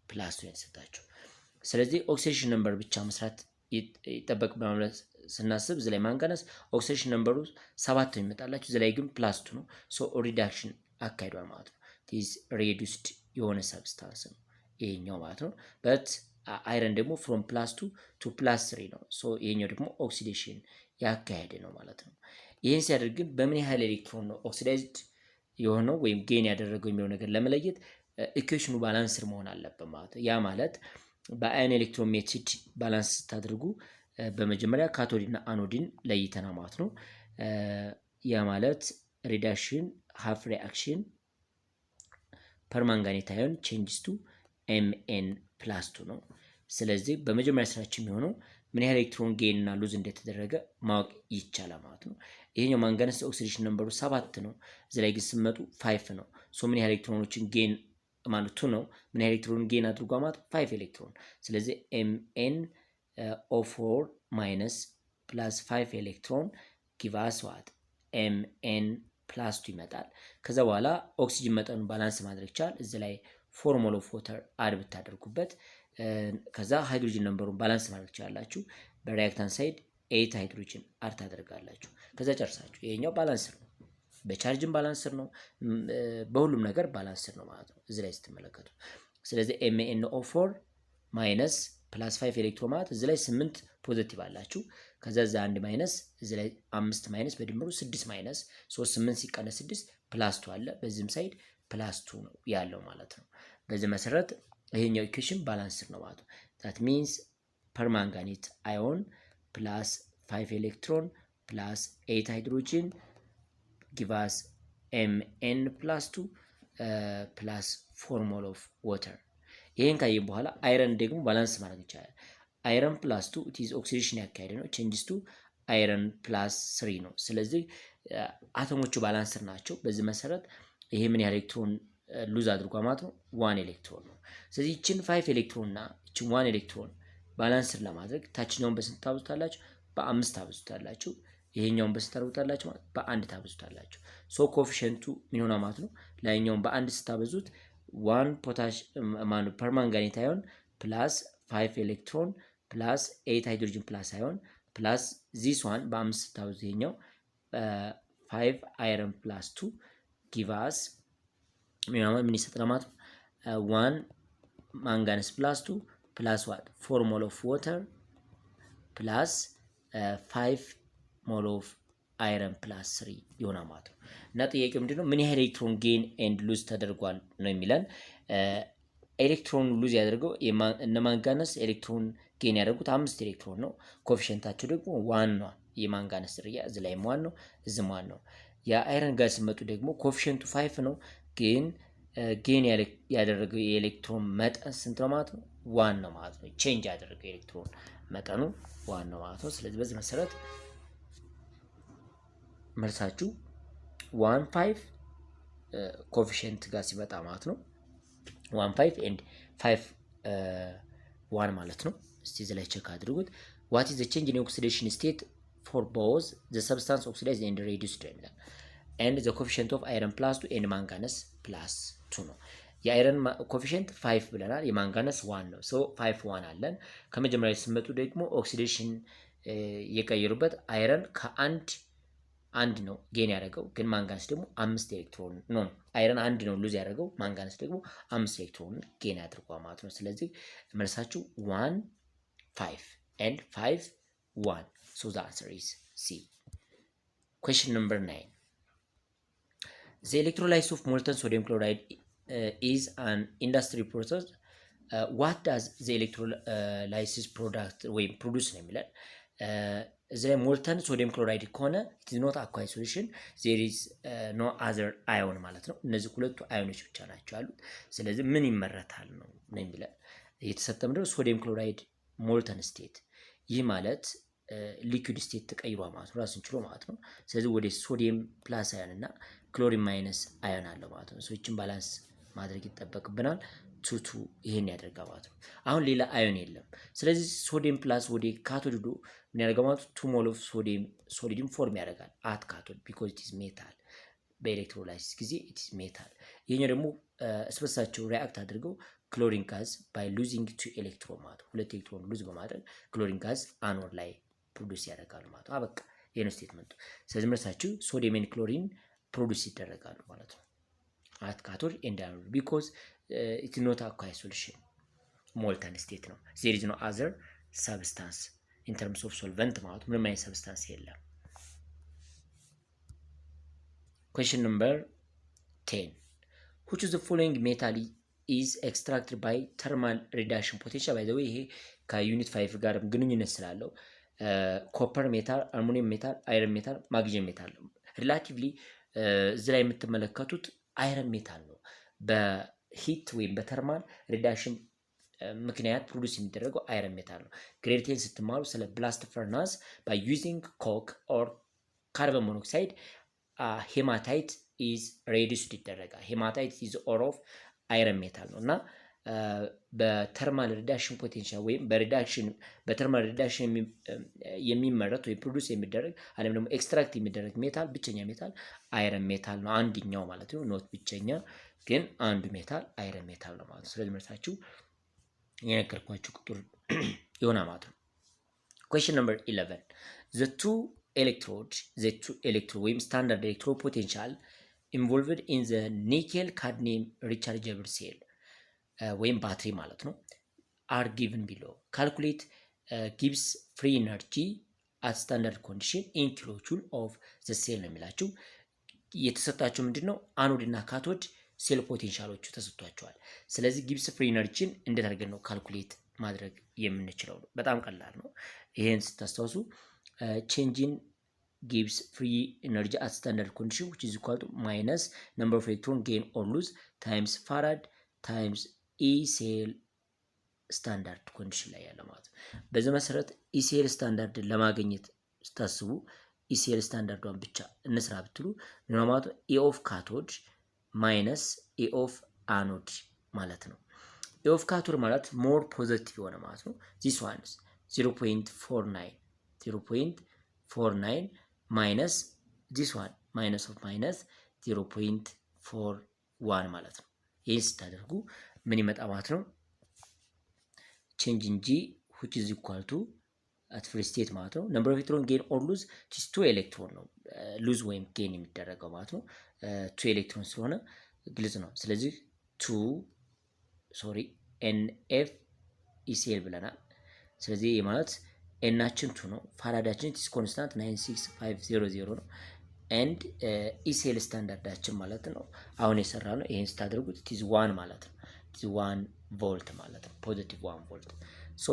ፕላስ 2 የተሰጣችሁ። ስለዚህ ኦክሲዴሽን ነምበር ብቻ መስራት ይጠበቅብናል ስናስብ እዚህ ላይ ማንጋነስ ኦክሲዴሽን ነምበሩ 7 ነው የሚመጣላችሁ፣ እዚህ ላይ ግን ፕላስ 2 ነው። ሶ ሪዳክሽን አካሂዷል ማለት ነው። ዲስ ሬዱስድ የሆነ ሰብስታንስ ነው ይሄኛው ማለት ነው። በት አይረን ደግሞ ፍሮም ፕላስ 2 ቱ ፕላስ 3 ነው። ሶ ይሄኛው ደግሞ ኦክሲዴሽን ያካሄደ ነው ማለት ነው። ይህን ሲያደርግ ግን በምን ያህል ኤሌክትሮን ነው ኦክሲዳይዝድ የሆነው ወይም ጌን ያደረገው የሚለው ነገር ለመለየት ኢኩዌሽኑ ባላንስር መሆን አለበት ማለት ነው። ያ ማለት በአዮን ኤሌክትሮን ሜትድ ባላንስ ስታደርጉ በመጀመሪያ ካቶዲን እና አኖዲን ለይተና ማለት ነው። ያ ማለት ሪዳክሽን ሃፍ ሪአክሽን ፐርማንጋኔት አዮን ቼንጅስ ቱ ኤምኤን ፕላስ 2 ነው። ስለዚህ በመጀመሪያ ስራችን የሚሆነው ምን ያህል ኤሌክትሮን ጌን እና ሉዝ እንደተደረገ ማወቅ ይቻላል ማለት ነው። ይሄኛው ማንጋነስ ኦክሲዴሽን ነምበሩ 7 ነው። እዚህ ላይ ግን ስመጡ 5 ነው። ሶ ምን ያህል ኤሌክትሮኖችን ጌን ማለት 2 ነው። ምን ያህል ኤሌክትሮን ጌን አድርጓ ማለት 5 ኤሌክትሮን። ስለዚህ ኤምኤን ኦ4 ማይነስ ፕላስ 5 ኤሌክትሮን ጊቫስ ዋት ኤምኤን ፕላስ 2 ይመጣል። ከዛ በኋላ ኦክሲጅን መጠኑን ባላንስ ማድረግ ይቻላል። እዚህ ላይ ፎርሙላ ኦፍ ዋተር አድ ብታደርጉበት ከዛ ሃይድሮጅን ነምበሩን ባላንስ ማድረግ ይችላላችሁ። በሪአክታንት ሳይድ 8 ሃይድሮጅን አድ ታደርጋላችሁ። ከዛ ጨርሳችሁ ይሄኛው ባላንስር ነው፣ በቻርጅን ባላንስር ነው፣ በሁሉም ነገር ባላንስር ነው ማለት ነው እዚህ ላይ ስትመለከቱ። ስለዚህ ኤምኤንኦ4 ማይነስ ፕላስ 5 ኤሌክትሮን ማለት እዚህ ላይ 8 ፖዚቲቭ አላችሁ። ከዛ እዛ 1 ማይነስ እዚህ ላይ 5 ማይነስ በድምሩ 6 ማይነስ 3 8 ሲቀነስ 6 ፕላስ 2 አለ። በዚህም ሳይድ ፕላስ 2 ነው ያለው ማለት ነው። በዚህ መሰረት ይሄኛው ኢኩዌሽን ባላንስድ ነው ማለት ነው። that means permanganate ion plus 5 electron plus 8 hydrogen give us Mn plus 2 plus 4 mole of water። ይሄን ካየን በኋላ አይረን ደግሞ ባላንስ ማድረግ ይቻላል። አይረን ፕላስ 2 it is oxidation ያካሄደ ነው changes to አይረን ፕላስ 3 ነው። ስለዚህ አቶሞቹ ባላንስር ናቸው። በዚህ መሰረት ይሄ ምን ያህል ኤሌክትሮን ሉዝ አድርጓል ማለት ነው? 1 ኤሌክትሮን ነው። ስለዚህ ይችን 5 ኤሌክትሮን እና ይችን 1 ኤሌክትሮን ባላንስር ለማድረግ ታችኛውን በስንት ታብዙታላችሁ? በ5 ታብዙታላችሁ። ይሄኛውን በስንት ታብዙታላችሁ ማለት በ1 ታብዙታላችሁ። ሶ ኮኤፊሺየንቱ ምን ሆነ ማለት ነው? ላይኛውን በ1 ስታበዙት 1 ፖታሽ ማኑ ፐርማንጋኔት አዮን ፕላስ 5 ኤሌክትሮን ፕላስ 8 ሃይድሮጅን ፕላስ አዮን ፕላስ ዚስ ዋን በ5 ስታበዙት ይሄኛው 5 አይረን ፕላስ 2 ጊቭ አስ ምን ይሰጠናል ማለት ነው? 1 ማንጋነስ ፕላስ 2 ፕላስ 4 ሞል ኦፍ ዋተር ፕላስ 5 ሞል ኦፍ አይረን ፕላስ 3 ይሆናል ማለት ነው። እና ጥያቄው ምንድነው? ምን ያህል ኤሌክትሮን ጌን ኤንድ ሉዝ ተደርጓል ነው የሚለን። ኤሌክትሮን ሉዝ ያደርገው እነ ማንጋነስ ኤሌክትሮን ጌን ያደርጉት 5 ኤሌክትሮን ነው። ኮኤፊሺየንታቸው ደግሞ 1 ነው። የማንጋነስ ዝርያ እዚህ ላይ 1 ነው፣ እዚህም 1 ነው። የአይረን ጋር ሲመጡ ደግሞ ኮኤፊሺየንቱ 5 ነው፣ ግን ጌን ያደረገው የኤሌክትሮን መጠን ስንት ነው ማለት ነው? 1 ነው ማለት ነው። ቼንጅ ያደረገው የኤሌክትሮን መጠኑ 1 ነው ማለት ነው። ስለዚህ በዚህ መሰረት መልሳችሁ 1 5 ኮኤፊሺየንት ጋር ሲመጣ ማለት ነው 1 5 ኤንድ 5 1 ማለት ነው። እስቲ እዚህ ላይ ቼክ አድርጉት። what is the change in oxidation state for both the substance oxidized and reduced and the coefficient of iron plus 2 and manganese plus 2 ነው። የአይረን ኮኤፊሺየንት 5 ብለናል፣ የማንጋነስ 1 ነው። ሶ 5 1 አለን። ከመጀመሪያ ሲመጡ ደግሞ ኦክሲዴሽን የቀየሩበት አይረን አንድ ነው ጌን ያደረገው፣ ግን ማንጋነስ ደግሞ 5 ኤሌክትሮን ነው። አይረን 1 ነው ሉዝ ያደረገው፣ ማንጋነስ ደግሞ 5 ኤሌክትሮን ጌን ያድርጓል ማለት ነው። ስለዚህ መልሳችሁ 1 5 and 5 1. So the answer is C. Question number 9. The electrolysis of molten sodium chloride is an industry process. What does the electrolysis product ወይም produce ነው የሚለን እዚህ ላይ ሞልተን ሶዲየም ክሎራይድ ከሆነ it is not aqueous solution, there is no other ion ማለት ነው። እነዚህ ሁለቱ አዮኖች ብቻ ናቸው ያሉት። ስለዚህ ምን ይመረታል ነው የሚለን። የተሰጠ ምንድነው? ሶዲየም ክሎራይድ ሞልተን ስቴት፣ ይህ ማለት ሊኩዊድ ስቴት ተቀይሯል ማለት ነው፣ ራሱን ችሎ ማለት ነው። ስለዚህ ወደ ሶዲየም ፕላስ አዮን እና ክሎሪን ማይነስ አዮን አለው ማለት ነው። ሰዎችን ባላንስ ማድረግ ይጠበቅብናል። ቱቱ ይሄን ያደርጋል ማለት ነው። አሁን ሌላ አዮን የለም። ስለዚህ ሶዲየም ፕላስ ወደ ካቶድ ሄዶ ምን ያደርጋል ማለት ነው? 2 ሞል ኦፍ ሶዲየም ፎርም ያደርጋል አት ካቶድ ቢኮዝ ኢት ኢዝ ሜታል። በኤሌክትሮላይሲስ ጊዜ ኢት ኢዝ ሜታል። ይሄኛው ደግሞ እስበሳቸው ሪአክት አድርገው ክሎሪን ጋዝ ባይ ሉዚንግ 2 ኤሌክትሮን ማለት ነው፣ 2 ኤሌክትሮን ሉዝ በማድረግ ክሎሪን ጋዝ አኖር ላይ ፕሮዲዩስ ያደርጋሉ ማለት ነው። አበቃ፣ ይሄ ነው ስቴትመንቱ። ስለዚህ መልሳችሁ ሶዲየም ኤንድ ክሎሪን ፕሮዲዩስ ይደረጋሉ ማለት ነው አት ካቶድ ኤንድ አኖድ ቢኮዝ ኢት ኢዝ ኖት አኳየስ ሶሉሽን፣ ሞልተን ስቴት ነው። ዜር ኢዝ ኖ አዘር ሰብስታንስ ኢን ተርምስ ኦፍ ሶልቨንት ማለት ምንም አይነት ሰብስታንስ የለም። ኩዌስችን ነምበር 10 which of the following metal is extracted by thermal reduction potential? by the way ይሄ ከዩኒት 5 ጋር ግንኙነት ስላለው ኮፐር ሜታል፣ አልሙኒየም ሜታል፣ አይረን ሜታል፣ ማግኔዥየም ሜታል ሪላቲቭሊ እዚህ ላይ የምትመለከቱት አይረን ሜታል ነው። በሂት ወይም በተርማል ሪዳክሽን ምክንያት ፕሮዲዩስ የሚደረገው አይረን ሜታል ነው። ግሬድ 10 ስትማሩ ስለ ብላስት ፈርናስ ባይ ዩዚንግ ኮክ ኦር ካርበን ሞኖክሳይድ ሄማታይት ኢዝ ሬዲዩስድ ይደረጋል። ሄማታይት ኢዝ ኦር ኦፍ አይረን ሜታል ነው እና በተርማል ሪዳክሽን ፖቴንሻል ወይም በተርማል ሪዳክሽን የሚመረት ወይም ፕሮዲዩስ የሚደረግ አለም ደግሞ ኤክስትራክት የሚደረግ ሜታል ብቸኛ ሜታል አይረን ሜታል ነው። አንድኛው ማለት ነው፣ ኖት ብቸኛ ግን አንዱ ሜታል አይረን ሜታል ነው ማለት ነው። ስለዚህ ምርታችሁ የነገርኳችሁ ቁጥር ይሆናል ማለት ነው። ኩዌስችን ነምበር 11 the two electrode ወይም ስታንዳርድ ኤሌክትሮድ ፖቴንሻል involved in the nickel cadmium rechargeable cell ወይም ባትሪ ማለት ነው are given below. Calculate gives free energy at standard condition in kilojoule of the cell ነው የሚላችሁ። የተሰጣቸው ምንድነው አኖድ እና ካቶድ ሴል ፖቴንሻሎቹ ተሰጥቷቸዋል። ስለዚህ ጊብስ ፍሪ ኢነርጂን እንዴት አድርገን ነው ካልኩሌት ማድረግ የምንችለው ነው። በጣም ቀላል ነው። ይሄን ስታስታውሱ ቼንጅን gives free energy at standard condition which is equal to minus number of electron gain or lose times farad times E cell standard condition ላይ ያለ ማለት ነው። በዚህ መሰረት E cell standard ለማግኘት ስታስቡ E cell standardዋን ብቻ እንስራ ብትሉ ነው ማለት E of cathode minus E of anode ማለት ነው። E of cathode ማለት more positive የሆነ ማለት ነው። this one is 0.49 minus this one minus of minus 0.41 ማለት ነው። ይህን ስታደርጉ ምን ይመጣ ማለት ነው? change in G which is equal to at free state ማለት ነው number of electron gain or lose is 2 electron ነው lose ወይም gain የሚደረገው ማለት ነው 2 electron ስለሆነ ግልጽ ነው። ስለዚህ 2 NF ECl ብለናል። ስለዚህ ይሄ ማለት ኤናችን 2 ነው። ፋራዳችን ኢስ ኮንስታንት 96500 ነው ኤንድ ኢሴል ስታንዳርዳችን ማለት ነው አሁን የሰራ ነው። ይሄን ስታደርጉት ኢዝ 1 ማለት ነው። ኢዝ 1 ቮልት ማለት ነው። ፖዚቲቭ 1 ቮልት። ሶ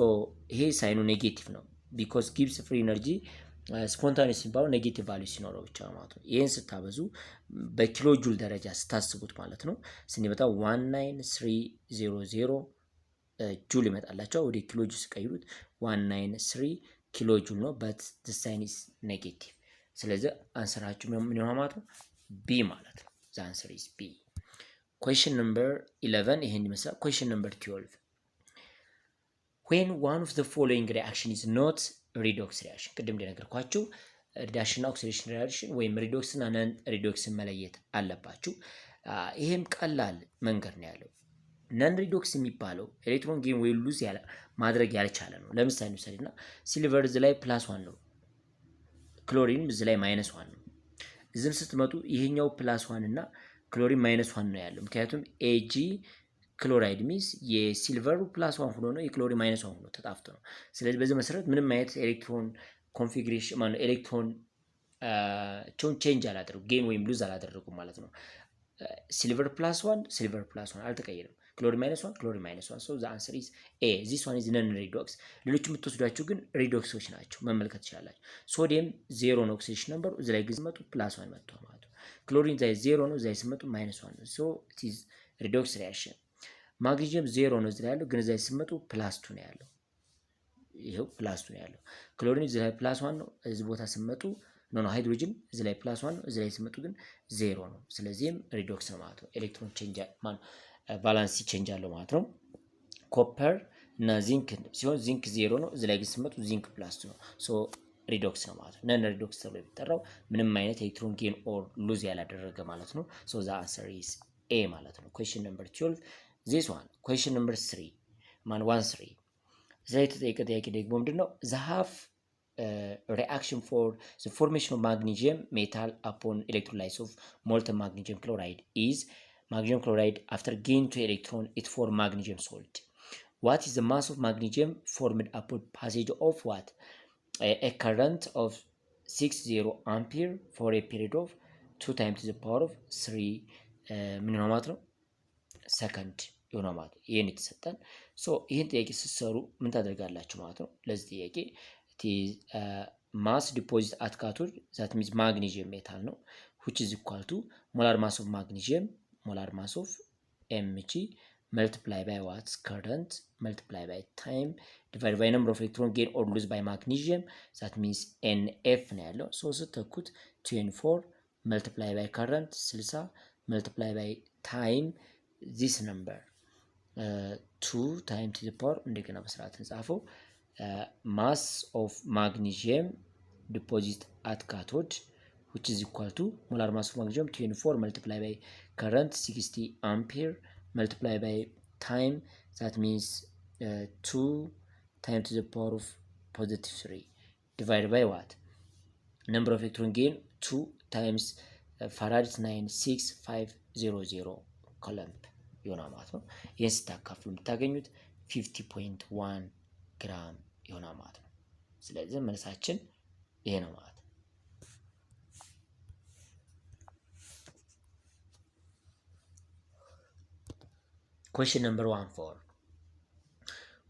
ይሄ ሳይኑ ኔጌቲቭ ነው ቢኮዝ ጊቭስ ፍሪ ኤነርጂ ስፖንታኒየስ ሲባል ኔጌቲቭ ቫልዩ ሲኖረው ብቻ ማለት ነው። ይሄን ስታበዙ በኪሎ ጁል ደረጃ ስታስቡት ማለት ነው ስንመጣ 19300 ጁል ይመጣላቸው። ወደ ኪሎ ጁል ሲቀይሩት 193 ኪሎ ጁል ነው but the sign is negative። ስለዚህ አንሰራችሁ ምን ይሆናል ማለት ነው? B ማለት ነው። the answer is B። question number 11 ይሄን ይመስላል። question number 12 when one of the following reaction is not redox reaction ቅድም እንደነገርኳችሁ ሪዳክሽን እና ኦክሲዴሽን ሪአክሽን ወይም ሪዶክስ እና ነን ሪዶክስን መለየት አለባችሁ። ይሄም ቀላል መንገድ ነው ያለው። ነን ሪዶክስ የሚባለው ኤሌክትሮን ጌን ወይ ሉዝ ማድረግ ያልቻለ ነው። ለምሳሌ ወሰድና ሲልቨር እዚህ ላይ +1 ነው፣ ክሎሪን እዚህ ላይ -1 ነው። እዚህም ስትመጡ ይሄኛው +1 እና ክሎሪን -1 ነው ያለው። ምክንያቱም ኤጂ ክሎራይድ ሚስ የሲልቨሩ +1 ሆኖ ነው የክሎሪን -1 ሆኖ ተጣፍቶ ነው። ስለዚህ በዚህ መሰረት ምንም አይነት ኤሌክትሮን ኮንፊግሬሽን ማለት ኤሌክትሮን ቼንጅ አላደረጉ ጌን ወይም ሉዝ አላደረጉ ማለት ነው። ሲልቨር +1 አልተቀየረም። ክሎሪን -1 ክሎሪን -1 so the answer is A. this one is non redox። ሌሎች የምትወስዷቸው ግን ሪዶክሶች ናቸው መመልከት ይችላል። ሶዲየም 0 ነው ኦክሲዴሽን ነምበሩ እዚህ ላይ ግን ሲመጡ +1 መጥቷል ማለት ነው። ክሎሪን ላይ 0 ነው እዚህ ላይ ሲመጡ -1 ነው so it is redox reaction። ማግኒዚየም 0 ነው እዚህ ላይ ያለው ግን እዚህ ላይ ሲመጡ +2 ነው ያለው። ይሄው +2 ነው ያለው። ክሎሪን እዚህ ላይ +1 ነው እዚህ ቦታ ሲመጡ ነው ሃይድሮጅን እዚህ ላይ +1 ነው እዚህ ላይ ሲመጡ ግን 0 ነው። ስለዚህም ሪዶክስ ነው ማለት ነው። ኤሌክትሮን ቼንጅ ቫላንሲ ቼንጅ አለው ማለት ነው። ኮፐር እና ዚንክ ሲሆን ዚንክ 0 ነው እዚህ ላይ ግን ሲመጡ ዚንክ +2 ነው ሶ ሪዶክስ ነው ማለት ነው። ነን ሪዶክስ ተብሎ የሚጠራው ምንም አይነት ኤሌክትሮን ጌን ኦር ሉዝ ያላደረገ ማለት ነው። ሶ the answer is A ማለት ነው። question number 12 this one question number 3 13 እዚህ ላይ የተጠየቀ ጥያቄ ደግሞ ምንድነው the half reaction for the formation of magnesium metal upon electrolysis of molten magnesium chloride is magnesium chloride after gain 2 electron it form magnesium salt. What is the mass of magnesium formed upon passage of what? A current of 60 ampere for a period of 2 times to the power of 3 ምን ነው ማለት ነው ሰከንድ የሆነ ማለት ነው። ይሄን የተሰጠን ሶ ይሄን ጥያቄ ስትሰሩ ምን ታደርጋላችሁ ማለት ነው። ለዚህ ጥያቄ mass deposit at cathode that means magnesium metal ነው which is equal to molar mass of magnesium molar mass of Mg multiply by what? Current multiply by time divided by number of electron gain or lose by magnesium that means NF ነው ያለው። so ስትተኩት 24 multiply by current 60 multiply by time this number 2 times to the power እንደገና በስርዓት እንጻፈው mass of magnesium deposit at cathode which is equal to molar mass of magnesium 24 multiplied by current 60 ampere multiplied by time that means 2 times to the power of +3 divided by what? Number of electron gain 2 times farad 96500 coulomb ይሆናል ማለት ነው። ይህን ስታካፍሉ የምታገኙት 50.1 ግራም ይሆናል ማለት ነው። ስለዚህ መልሳችን ይሄ ነው ማለት ነው። Question number 14.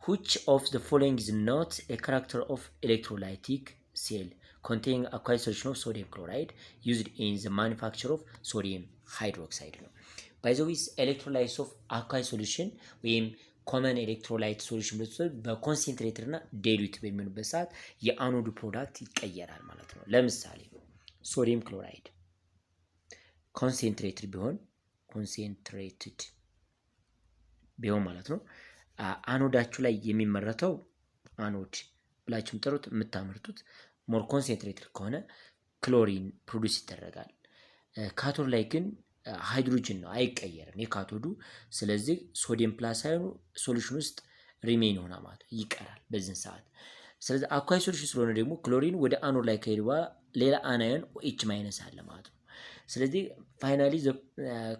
Which of the following is not a character of electrolytic cell containing aqueous solution of sodium chloride used in the manufacture of sodium hydroxide ነው። by the way electrolytes of aqueous solution ወይም ኮመን ኤሌክትሮላይት ሶሉሽን በኮንሴንትሬተር እና ዳይሉት በሚሆንበት ሰዓት የአኖዱ ፕሮዳክት ይቀየራል ማለት ነው። ለምሳሌ ሶዲየም ክሎራይድ ኮንሴንትሬትድ ቢሆን ማለት ነው አኖዳችሁ ላይ የሚመረተው አኖድ ብላችሁ የምትጠሩት የምታመርቱት ሞር ኮንሴንትሬትድ ከሆነ ክሎሪን ፕሮዲውስ ይደረጋል። ካቶድ ላይ ግን ሃይድሮጅን ነው፣ አይቀየርም የካቶዱ። ስለዚህ ሶዲየም ፕላስ አይኑ ሶሉሽን ውስጥ ሪሜን ሆና ማለት ይቀራል በዚህን ሰዓት። ስለዚህ አኳይ ሶሉሽን ስለሆነ ደግሞ ክሎሪን ወደ አኖድ ላይ ከሄደ በኋላ ሌላ አናዮን ኤች ማይነስ አለ ማለት ነው። ስለዚህ ፋይናሊ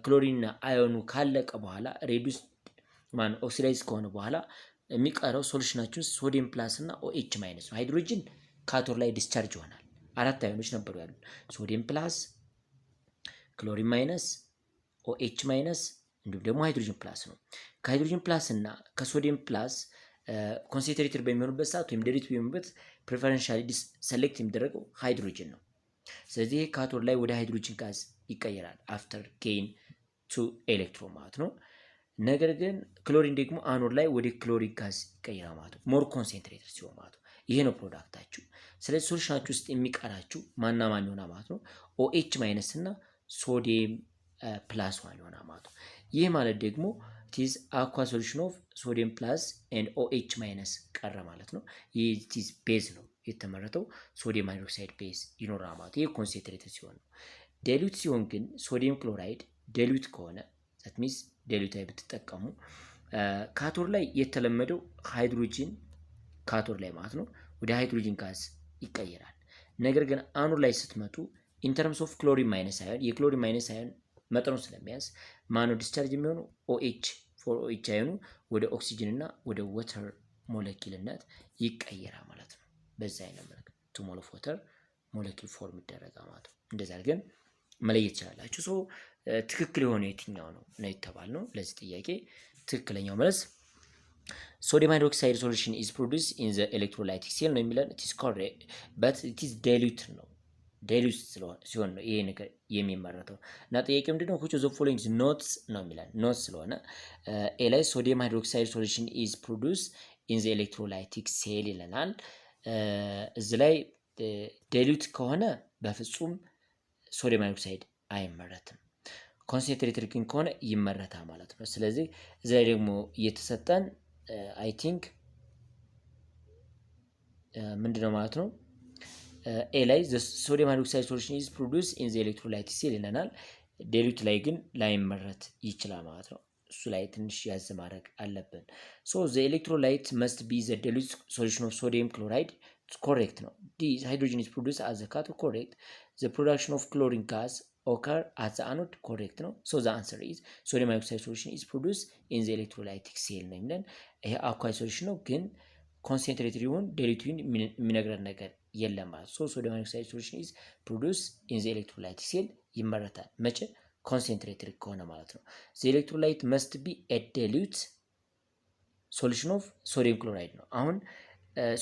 ክሎሪን አዮኑ ካለቀ በኋላ ሬዱስ ኦክሲዳይዝ ከሆነ በኋላ የሚቀረው ሶሉሽናችን ሶዲየም ፕላስ እና ኦኤች ማይነስ ነው። ሃይድሮጅን ካቶድ ላይ ዲስቻርጅ ይሆናል። አራት አዮኖች ነበሩ ያሉ ሶዲየም ፕላስ፣ ክሎሪን ማይነስ፣ ኦኤች ማይነስ እንዲሁም ደግሞ ሃይድሮጅን ፕላስ ነው። ከሃይድሮጅን ፕላስ እና ከሶዲየም ፕላስ ኮንሴንትሬትድ በሚሆኑበት ሰዓት ወይም ዴሪቬቲቭ በሚሆኑበት ፕሪፈረንሻሊ ሰሌክት የሚደረገው ሃይድሮጅን ነው። ስለዚህ ካቶድ ላይ ወደ ሃይድሮጅን ጋዝ ይቀየራል አፍተር ጌይን 2 ኤሌክትሮን ማለት ነው። ነገር ግን ክሎሪን ደግሞ አኖድ ላይ ወደ ክሎሪክ ጋዝ ይቀየራል ማለት ነው፣ ሞር ኮንሴንትሬትድ ሲሆን ማለት ነው። ይሄ ነው ፕሮዳክታችሁ። ስለዚህ ሶሉሽናችሁ ውስጥ የሚቀራችሁ ማና ማን ይሆናል ማለት ነው? ኦኤች ማይነስ እና ሶዲየም ፕላስ ዋን ይሆናል ማለት ነው። ይህ ማለት ደግሞ ቲዝ አኳ ሶሉሽን ኦፍ ሶዲየም ፕላስ ኤንድ ኦኤች ማይነስ ቀረ ማለት ነው። ይህ ቲዝ ቤዝ ነው የተመረተው፣ ሶዲየም ሃይድሮክሳይድ ቤዝ ይኖራል ማለት ነው። ይህ ኮንሴንትሬትድ ሲሆን ነው። ዳይሉት ሲሆን ግን ሶዲየም ክሎራይድ ዳይሉት ከሆነ ዛት ሚንስ ዳይሉት ላይ ብትጠቀሙ ካቶድ ላይ የተለመደው ሃይድሮጂን ካቶድ ላይ ማለት ነው ወደ ሃይድሮጂን ጋዝ ይቀየራል። ነገር ግን አኖድ ላይ ስትመጡ ኢንተርምስ ኦፍ ክሎሪን ማይነስ አዮን የክሎሪን ማይነስ አዮን መጠኑ ስለሚያንስ ማኖ ዲስቻርጅ የሚሆኑ ኦኤች ፎር ኦኤች አዮኑ ወደ ኦክሲጅን እና ወደ ወተር ሞለኪልነት ይቀየራል ማለት ነው። በዛ አይነት መልክ ቱ ሞል ኦፍ ወተር ሞለኪል ፎርም ይደረጋል ማለት ነው። እንደዛ አድርገን መለየት ይችላላችሁ። ሶ ትክክል የሆነ የትኛው ነው የተባልነው? ለዚህ ጥያቄ ትክክለኛው መልስ ሶዲየም ሃይድሮክሳይድ ሶሉሽን ኢዝ ፕሮዲውስድ ኢን ዘ ኤሌክትሮላይቲክ ሴል ነው የሚለን። ኢት ኢዝ ኮሬክት በት ኢት ኢዝ ዳይሉት ነው። ዳይሉት ሲሆን ነው ይሄ ነገር የሚመረተው። እና ጥያቄ ምንድነው? which of the following is not ነው የሚለን። ኖት ስለሆነ ኤ ላይ ሶዲየም ሃይድሮክሳይድ ሶሉሽን ኢዝ ፕሮዲውስድ ኢን ዘ ኤሌክትሮላይቲክ ሴል ይለናል። እዚህ ላይ ዳይሉት ከሆነ በፍጹም ሶዲየም ሃይድሮክሳይድ አይመረትም። ኮንሴንትሬትድ ግን ከሆነ ይመረታል ማለት ነው። ስለዚህ እዚህ ላይ ደግሞ እየተሰጠን አይ ቲንክ ምንድነው ማለት ነው ኤ ላይ ሶዲየም ሃይድሮክሳይድ ሶሉሽን ኢዝ ፕሮዲውስድ ኢን ዘ ኤሌክትሮላይቲክ ሴል ይለናል። ዳይሉት ላይ ግን ላይመረት ይችላል ማለት ነው። እሱ ላይ ትንሽ ያዝ ማድረግ አለብን። ሶ ዘ ኤሌክትሮላይት መስት ቢ ዘ ዳይሉት ሶሉሽን ኦፍ ሶዲየም ክሎራይድ ኮሬክት ነው። ዲ ሃይድሮጅን ኢዝ ፕሮዲውስድ አዝ ዘ ካቶድ ኮሬክት። ዘ ፕሮዳክሽን ኦፍ ክሎሪን ጋዝ occur at the anode correct ነው። so the answer is sodium hydroxide solution is produced in the electrolytic cell ነው የሚለን። ይሄ አኳይ ሶሉሽን ነው ግን ኮንሴንትሬትድ ይሁን ዳይሉት ይሁን የሚነግረን ነገር የለም ማለት ነው። sodium hydroxide solution is produced in the electrolytic cell ይመረታል መቼ? ኮንሴንትሬትድ ከሆነ ማለት ነው። the electrolyte must be a dilute solution of sodium chloride ነው። አሁን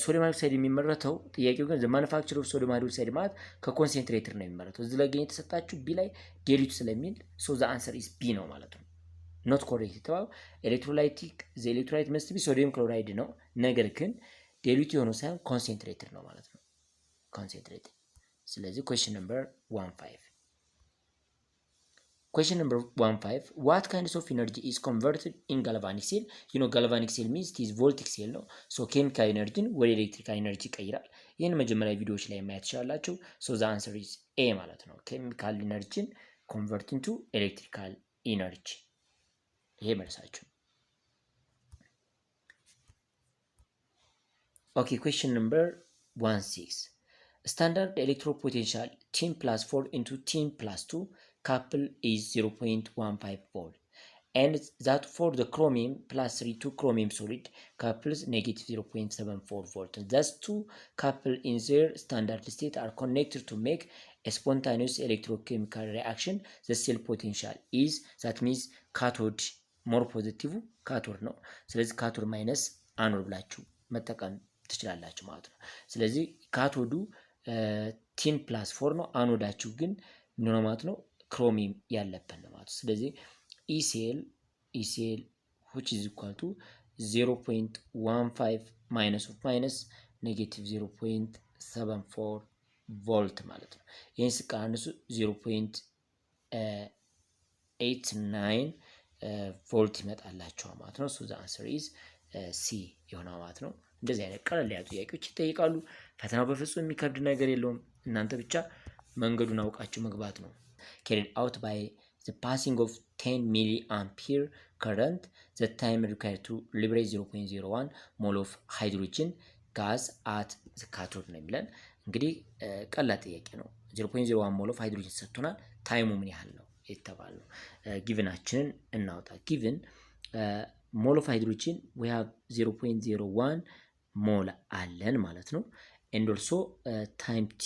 ሶዲየም ሃይድሮክሳይድ የሚመረተው ጥያቄው ግን ማኑፋክቸር ኦፍ ሶዲየም ሃይድሮክሳይድ ማለት ከኮንሴንትሬተር ነው የሚመረተው። እዚህ ላይ ግን የተሰጣችሁ ቢ ላይ ዳይሉት ስለሚል ሶ ዘ አንሰር ኢዝ ቢ ነው ማለት ነው። ኖት ኮሬክት የተባለው ኤሌክትሮላይቲክ ዘ ኤሌክትሮላይት መስት ቢ ሶዲየም ክሎራይድ ነው። ነገር ግን ዳይሉት የሆነው ሳይሆን ኮንሴንትሬተር ነው ማለት ነው። ኮንሴንትሬተር። ስለዚህ ኩዌስችን ነምበር 15 Question number 15. What kinds of energy is converted in galvanic cell? You know galvanic cell means it is voltaic cell ነው። so chemical energy ወደ ኤሌክትሪካል ኤነርጂ ይቀይራል። ይህን መጀመሪያ ቪዲዮዎች ላይ ማየት ትችላላችሁ። so the answer is A ማለት ነው። chemical energy convert into electrical energy ይሄ መልሳችሁ። okay question number 16. Standard electropotential tin plus 4 into tin plus 2 couple is 0.15 volt and that for the chromium plus 3 two chromium solid couples negative 0.74 volt. Thus two couple in their standard state are connected to make a spontaneous electrochemical reaction. The cell potential is, that means cathode more positive cathode ነው። ስለዚህ ካቶድ ማይነስ አኖድ ብላችሁ መጠቀም ትችላላችሁ ማለት ነው። ስለዚህ ካቶዱ ቲን ፕላስ 4 ነው። አኖዳችሁ ግን ምን ነው ማለት ነው? ክሮሚየም ያለበት ነው ማለት ነው። ስለዚህ ECl which is equal to 0.15 minus negative 0.74 ቮልት ማለት ነው። ይህን ስቃንሱ 0.89 ቮልት ይመጣላችኋል ማለት ነው። ሶ ዘ አንሰር ኢዝ ሲ ይሆናል ማለት ነው። እንደዚህ አይነት ቀለል ያሉ ጥያቄዎች ይጠይቃሉ። ፈተናው በፍጹም የሚከብድ ነገር የለውም። እናንተ ብቻ መንገዱን አውቃችሁ መግባት ነው። carried out by the passing of 10 milliampere current, the time required to liberate 0.01 mole of hydrogen gas at the cathode ነው የሚለን። እንግዲህ ቀላል ጥያቄ ነው። 0.01 ሞል ኦፍ ሃይድሮጅን ሰጥቶናል። ታይሙ ምን ያህል ነው የተባለው? ጊቭናችንን እናውጣ። ጊቭን ሞል ኦፍ ሃይድሮጅን we have 0.01 ሞል አለን ማለት ነው። and also ታይም ቲ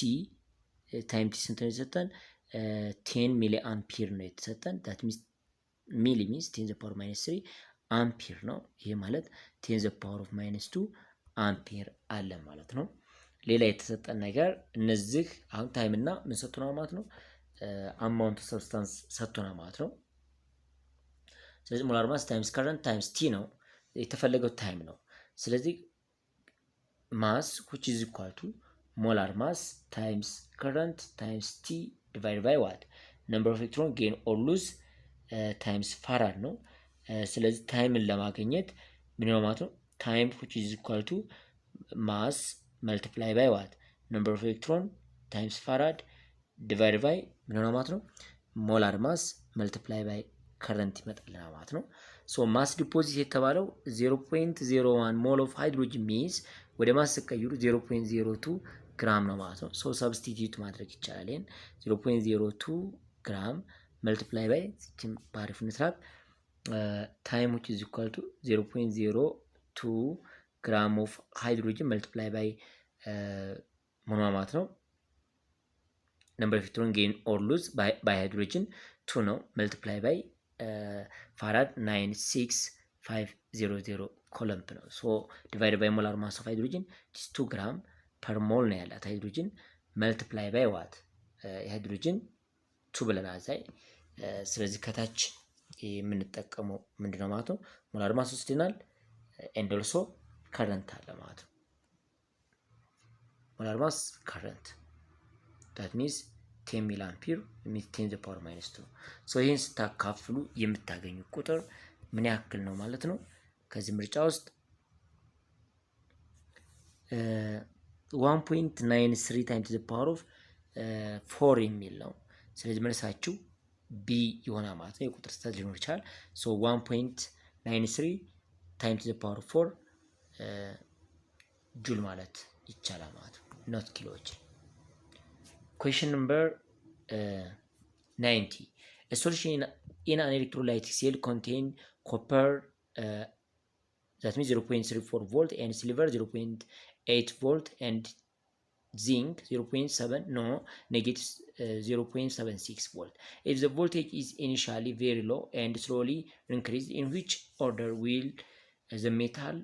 ስንት ነው የተሰጠን? 10 ሚሊ አምፒር ነው የተሰጠን። that means ሚሊ means 10 the power minus 3 አምፒር ነው። ይሄ ማለት 10 the power of minus 2 አምፒር አለ ማለት ነው። ሌላ የተሰጠን ነገር እነዚህ አሁን ታይም እና ምን ሰጥቶናል ማለት ነው? አማውንት ሰብስታንስ ሰጥቶናል ማለት ነው። ስለዚህ ሞላር ማስ ታይምስ ከረንት ታይምስ ቲ ነው የተፈለገው ታይም ነው። ስለዚህ ማስ which is equal to molar mass times current times t divided by what? number of electron gain or lose times farad ነው። ስለዚህ ታይምን ለማግኘት ምን ነው ማለት ነው? ታይም which is equal to mass multiply by what? number of electron times farad divided by ምን ነው ማለት ነው? molar mass multiply by current ይመጣልናል ማለት ነው። ሶ ማስ ዲፖዚት የተባለው 0.01 ሞል ኦፍ ሃይድሮጅን ሚንስ ወደ ማስ ሲቀይሩ 0.02 ግራም ነው ማለት ነው። ሶ ሰብስቲቲዩት ማድረግ ይቻላል። ይሄን 0.02 ግራም multiply by ሲም ባሪፍ ንስራት ታይም which is equal to 0.02 gram of hydrogen multiply by ምን ማለት ነው? number of electron gain or lose by hydrogen 2 ነው multiply by farad 96500 ኮሎምብ ነው። ሶ divided by molar mass of hydrogen is 2 gram per mole ነው ያላት ሃይድሮጅን multiply by what? ሃይድሮጅን 2 ብለናል እዛይ። ስለዚህ ከታች የምንጠቀመው ምንድነው ማለት ነው? ሞላር ማስ ወስደናል and also current አለ ማለት ነው። ሞላር ማስ current that means 10 ሚሊ አምፒር 10 the power minus 2። ሶ ይሄን ስታካፍሉ የምታገኙ ቁጥር ምን ያክል ነው ማለት ነው? ከዚህ ምርጫ ውስጥ 1.93 times the power of 4 የሚል ነው። ስለዚህ መልሳችሁ ቢ ይሆናል ማለት ነው። የቁጥር ስህተት ሊኖር ይችላል። ሶ 1.93 times the power of 4 ጁል ማለት ይቻላል ማለት ነው። ኖት ኪሎዎች። question number 90 a solution in an electrolytic cell contain copper that means 0.34 volt and silver 0.8 volt and zinc 0.7 no negative 0.76 volt. If the voltage is initially very low and slowly increased, in which order will the metal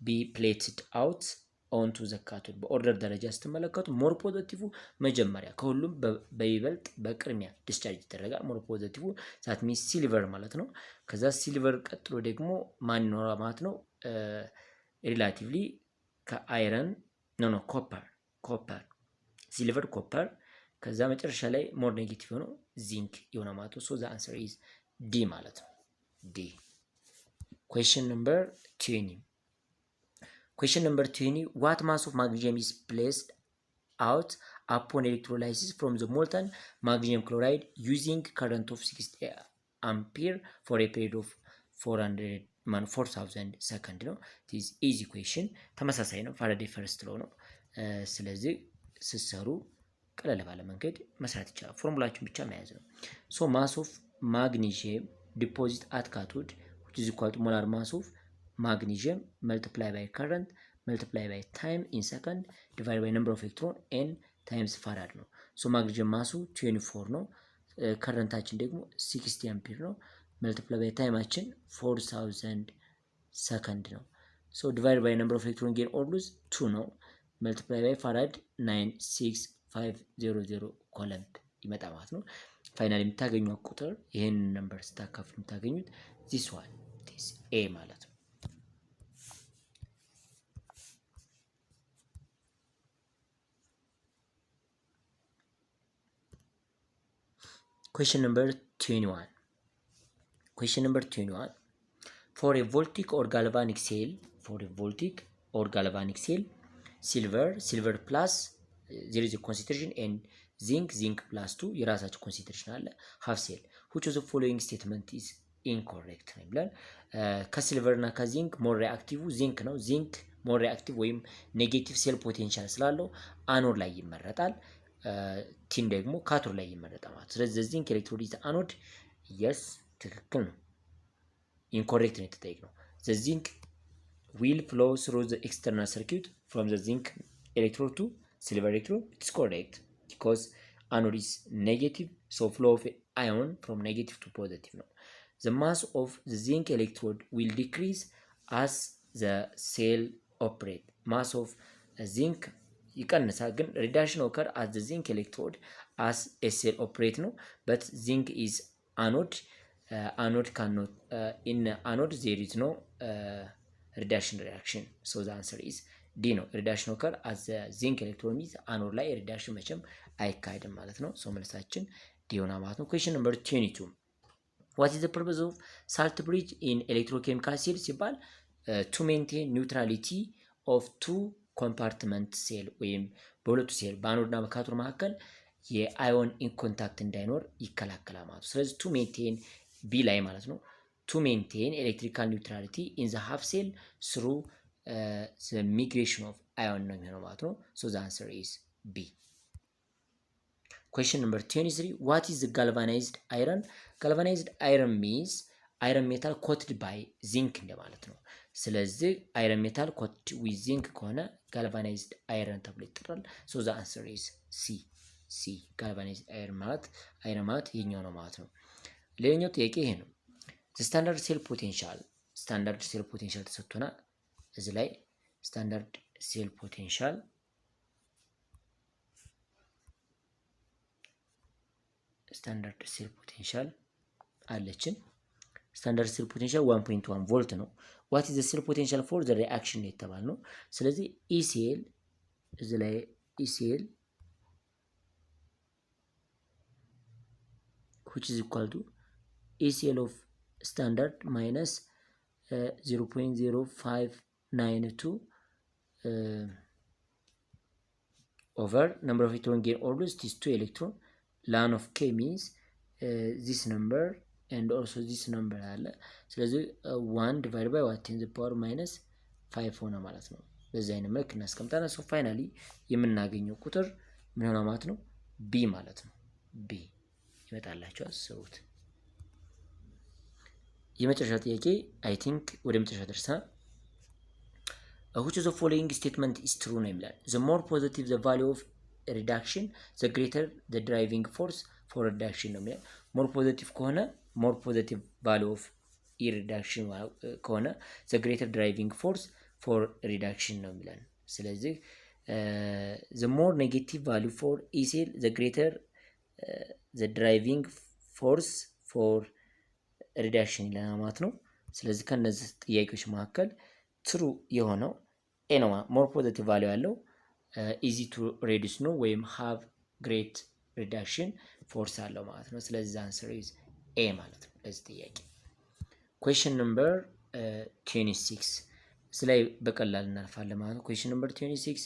be plated out onto the cathode? በኦርደር ደረጃ ስትመለከቱ ሞር ፖዚቲቭ መጀመሪያ ከሁሉም በይበልጥ በቅድሚያ ዲስቻርጅ ይደረጋል። ሞር ፖዚቲቭ ዛት ሚንስ ሲልቨር ማለት ነው። ከዛ ሲልቨር ቀጥሎ ደግሞ ማን ይኖራል ማለት ነው? ሪላቲቭሊ ከአይረን ኮፐር ሲልቨር ኮፐር። ከዛ መጨረሻ ላይ ሞር ኔጌቲቭ ሆኖ ዚንክ የሆነ ማለት ነው። ሶ ዘ አንሰር ኢዝ ዲ ማለት ነው። ዲ። question number 20 question number 20 what mass of magnesium is placed out upon electrolysis from the molten magnesium chloride using current of 60 ampere for a period of 4000 second ነው። this easy question ተመሳሳይ ነው። ፋራዴ ፈርስት ሎው ነው። ስለዚህ ስሰሩ ቀለል ባለ መንገድ መስራት ይቻላል። ፎርሙላችሁን ብቻ መያዝ ነው። ሶ ማስ ኦፍ ማግኒዥየም deposit at cathode, which is equal to molar mass of magnesium multiplied by current multiplied by time in second divided by number of electron n times farad ነው። ሶ ማግኒዥየም ማሱ 24 ነው። ከረንታችን ደግሞ 60 አምፒር ነው። multiplied by ታይማችን 4000 ሰከንድ ነው። ሶ divided by number of electron gain or lose 2 ነው። multiplied by farad 96500 ኮለምብ ይመጣ ማለት ነው። ፋይናሊ የምታገኙት ቁጥር ይሄን ነምበር ስታካፍሉ የምታገኙት this one this a ማለት ነው። Question number 21. Question number 21. For a voltaic or galvanic cell, silver plus there is a concentration and zinc plus 2 የራሳቸው concentration አለ half cell which of the following statement is incorrect ነው ይላል። ከሲልቨር እና ከዚንክ ሞር ሪአክቲቭ ዚንክ ነው። ዚንክ ሞር ሪአክቲቭ ወይም ኔጌቲቭ ሴል ፖቴንሻል ስላለው አኖድ ላይ ይመረጣል። ቲን ደግሞ ካቶድ ላይ ይመረጣል ማለት። ስለዚህ ዚንክ ኤሌክትሮድ ኢዝ አኖድ የስ ትክክል ነው። ኢንኮሬክት ነው የተጠየቅነው። the zinc will flow through the external circuit from the zinc electrode to silver electrode. It's correct because anode is negative, so flow of ion from negative to positive ነው። the mass of the zinc electrode will decrease as the cell operate. mass of zinc ይቀንሳል ግን reduction occur as the zinc electrode as a cell operate ነው። but zinc is anode. Anode cannot in anode there is no reduction reaction, so the answer is D ነው። reduction occur as the zinc electron is anode ላይ reduction መቼም አይካሄድም ማለት ነው። so መልሳችን D ሆና ማለት ነው። question number 22. what is the purpose of salt bridge in electrochemical cell ሲባል to maintain neutrality of two compartment cell ወይም በሁለቱ ሴል በአኖድና በካቶድ መካከል የአዮን ኢንኮንታክት እንዳይኖር ይከላከላል ማለት ነው። ስለዚህ to maintain B ላይ ማለት ነው። to maintain electrical neutrality in the half cell through the migration of ion ነው የሚሆነው ማለት ነው። so the answer is B. question number 23. what is the galvanized iron? galvanized iron means iron metal coated by zinc እንደማለት ነው። ስለዚህ iron metal coated with zinc ከሆነ galvanized iron ተብሎ ይጠራል። so the answer is C. galvanized iron ማለት ይሄኛው ነው ማለት ነው። ሌላኛው ጥያቄ ይሄ ነው። ስታንዳርድ ሴል ፖቴንሻል ተሰጥቶናል። እዚህ ላይ ስታንዳርድ ሴል ፖቴንሻል አለችን። ስታንዳርድ ሴል ፖቴንሻል 1.1 ቮልት ነው። ዋት ኢዝ ዘ ሴል ፖቴንሻል ፎር ዘ ሪአክሽን የተባል ነው። ስለዚህ ኢሲኤል እዚህ ላይ ኢሲኤል which is equal to ACL of standard minus 0.0592 over number of electron gain or loss is 2 electron. ln of K means this number and also this number አለ። ስለዚህ 1 divided by what in the power minus 5 ሆነ ማለት ነው። በዚህ አይነት መልክ እናስቀምጣለን። ሶ ፋይናሊ የምናገኘው ቁጥር ምን ሆነ ማለት ነው? B ማለት ነው። B ይመጣላችሁ አስቡት። የመጨረሻ ጥያቄ አይ ቲንክ ወደ መጨረሻ ደርሰናል። which of the following statement is true ነው የሚላል። the more positive the value of reduction the greater the driving force for reduction ነው የሚላል። more positive ከሆነ more positive value of reduction ከሆነ the greater driving force for reduction ነው የሚላል። ስለዚህ the more negative value for E cell the greater the driving force for reduction ይለናል ማለት ነው። ስለዚህ ከነዚህ ጥያቄዎች መካከል ትሩ የሆነው ኤ ነው። ሞር ፖዚቲቭ ቫልዩ ያለው ኢዚ ቱ ሬዲዩስ ነው ወይም ሃቭ ግሬት ሪዳክሽን ፎርስ አለው ማለት ነው። ስለዚህ አንሰር ኢዝ ኤ ማለት ነው ለዚህ ጥያቄ። ኩዌስችን ነምበር 26 ስለይ በቀላል እናልፋለን ማለት ነው። ኩዌስችን ነምበር 26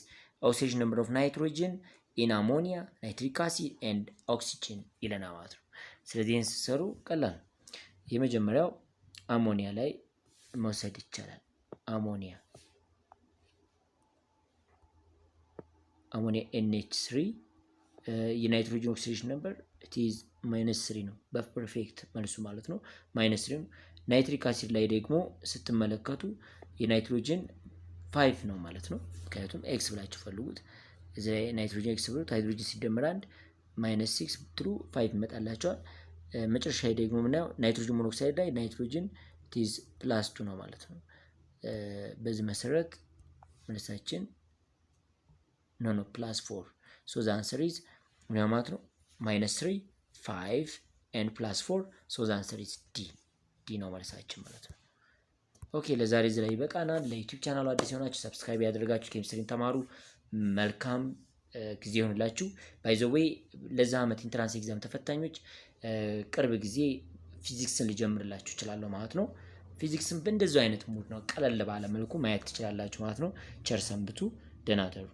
ኦክሲጅን ነምበር ኦፍ ናይትሮጅን ኢን አሞኒያ ናይትሪክ አሲድ ኤንድ ኦክሲጅን ይለናል ማለት ነው። ስለዚህ ይህን ስትሰሩ ቀላል ነው። የመጀመሪያው አሞኒያ ላይ መውሰድ ይቻላል። አሞኒያ NH3 የናይትሮጅን ኦክሲዴሽን ነምበር it is -3 ነው በፐርፌክት መልሱ ማለት ነው። -3 ነው። ናይትሪክ አሲድ ላይ ደግሞ ስትመለከቱ የናይትሮጅን 5 ነው ማለት ነው። ምክንያቱም ኤክስ ብላችሁ ፈልጉት። እዚህ ላይ ናይትሮጅን ኤክስ ብሎ ሃይድሮጅን ሲደመር 1 -6 ብትሉ 5 ይመጣላቸዋል። መጨረሻ ላይ ደግሞ ምናየው ናይትሮጅን ሞኖክሳይድ ላይ ናይትሮጅን ቲዝ +2 ነው ማለት ነው። በዚህ መሰረት መልሳችን +4 ሶ ዘ አንሰር ኢዝ ምን ማለት ነው? -3 5 and +4 ሶ ዘ አንሰር ኢዝ ዲ ነው መልሳችን ማለት ነው። ኦኬ ለዛሬ እዚህ ላይ ይበቃናል። ለዩቲዩብ ቻናሉ አዲስ የሆናችሁ ሰብስክራይብ ያደርጋችሁ ኬሚስትሪን ተማሩ። መልካም ጊዜ ይሆንላችሁ። ባይ ዘ ዌይ ለዛ ዓመት ኢንትራንስ ኤግዛም ተፈታኞች ቅርብ ጊዜ ፊዚክስን ሊጀምርላችሁ እችላለሁ ማለት ነው። ፊዚክስን በእንደዚሁ አይነት ሙድ ነው ቀለል ባለ መልኩ ማየት ትችላላችሁ ማለት ነው። ቸር ሰንብቱ። ደህና ደሩ።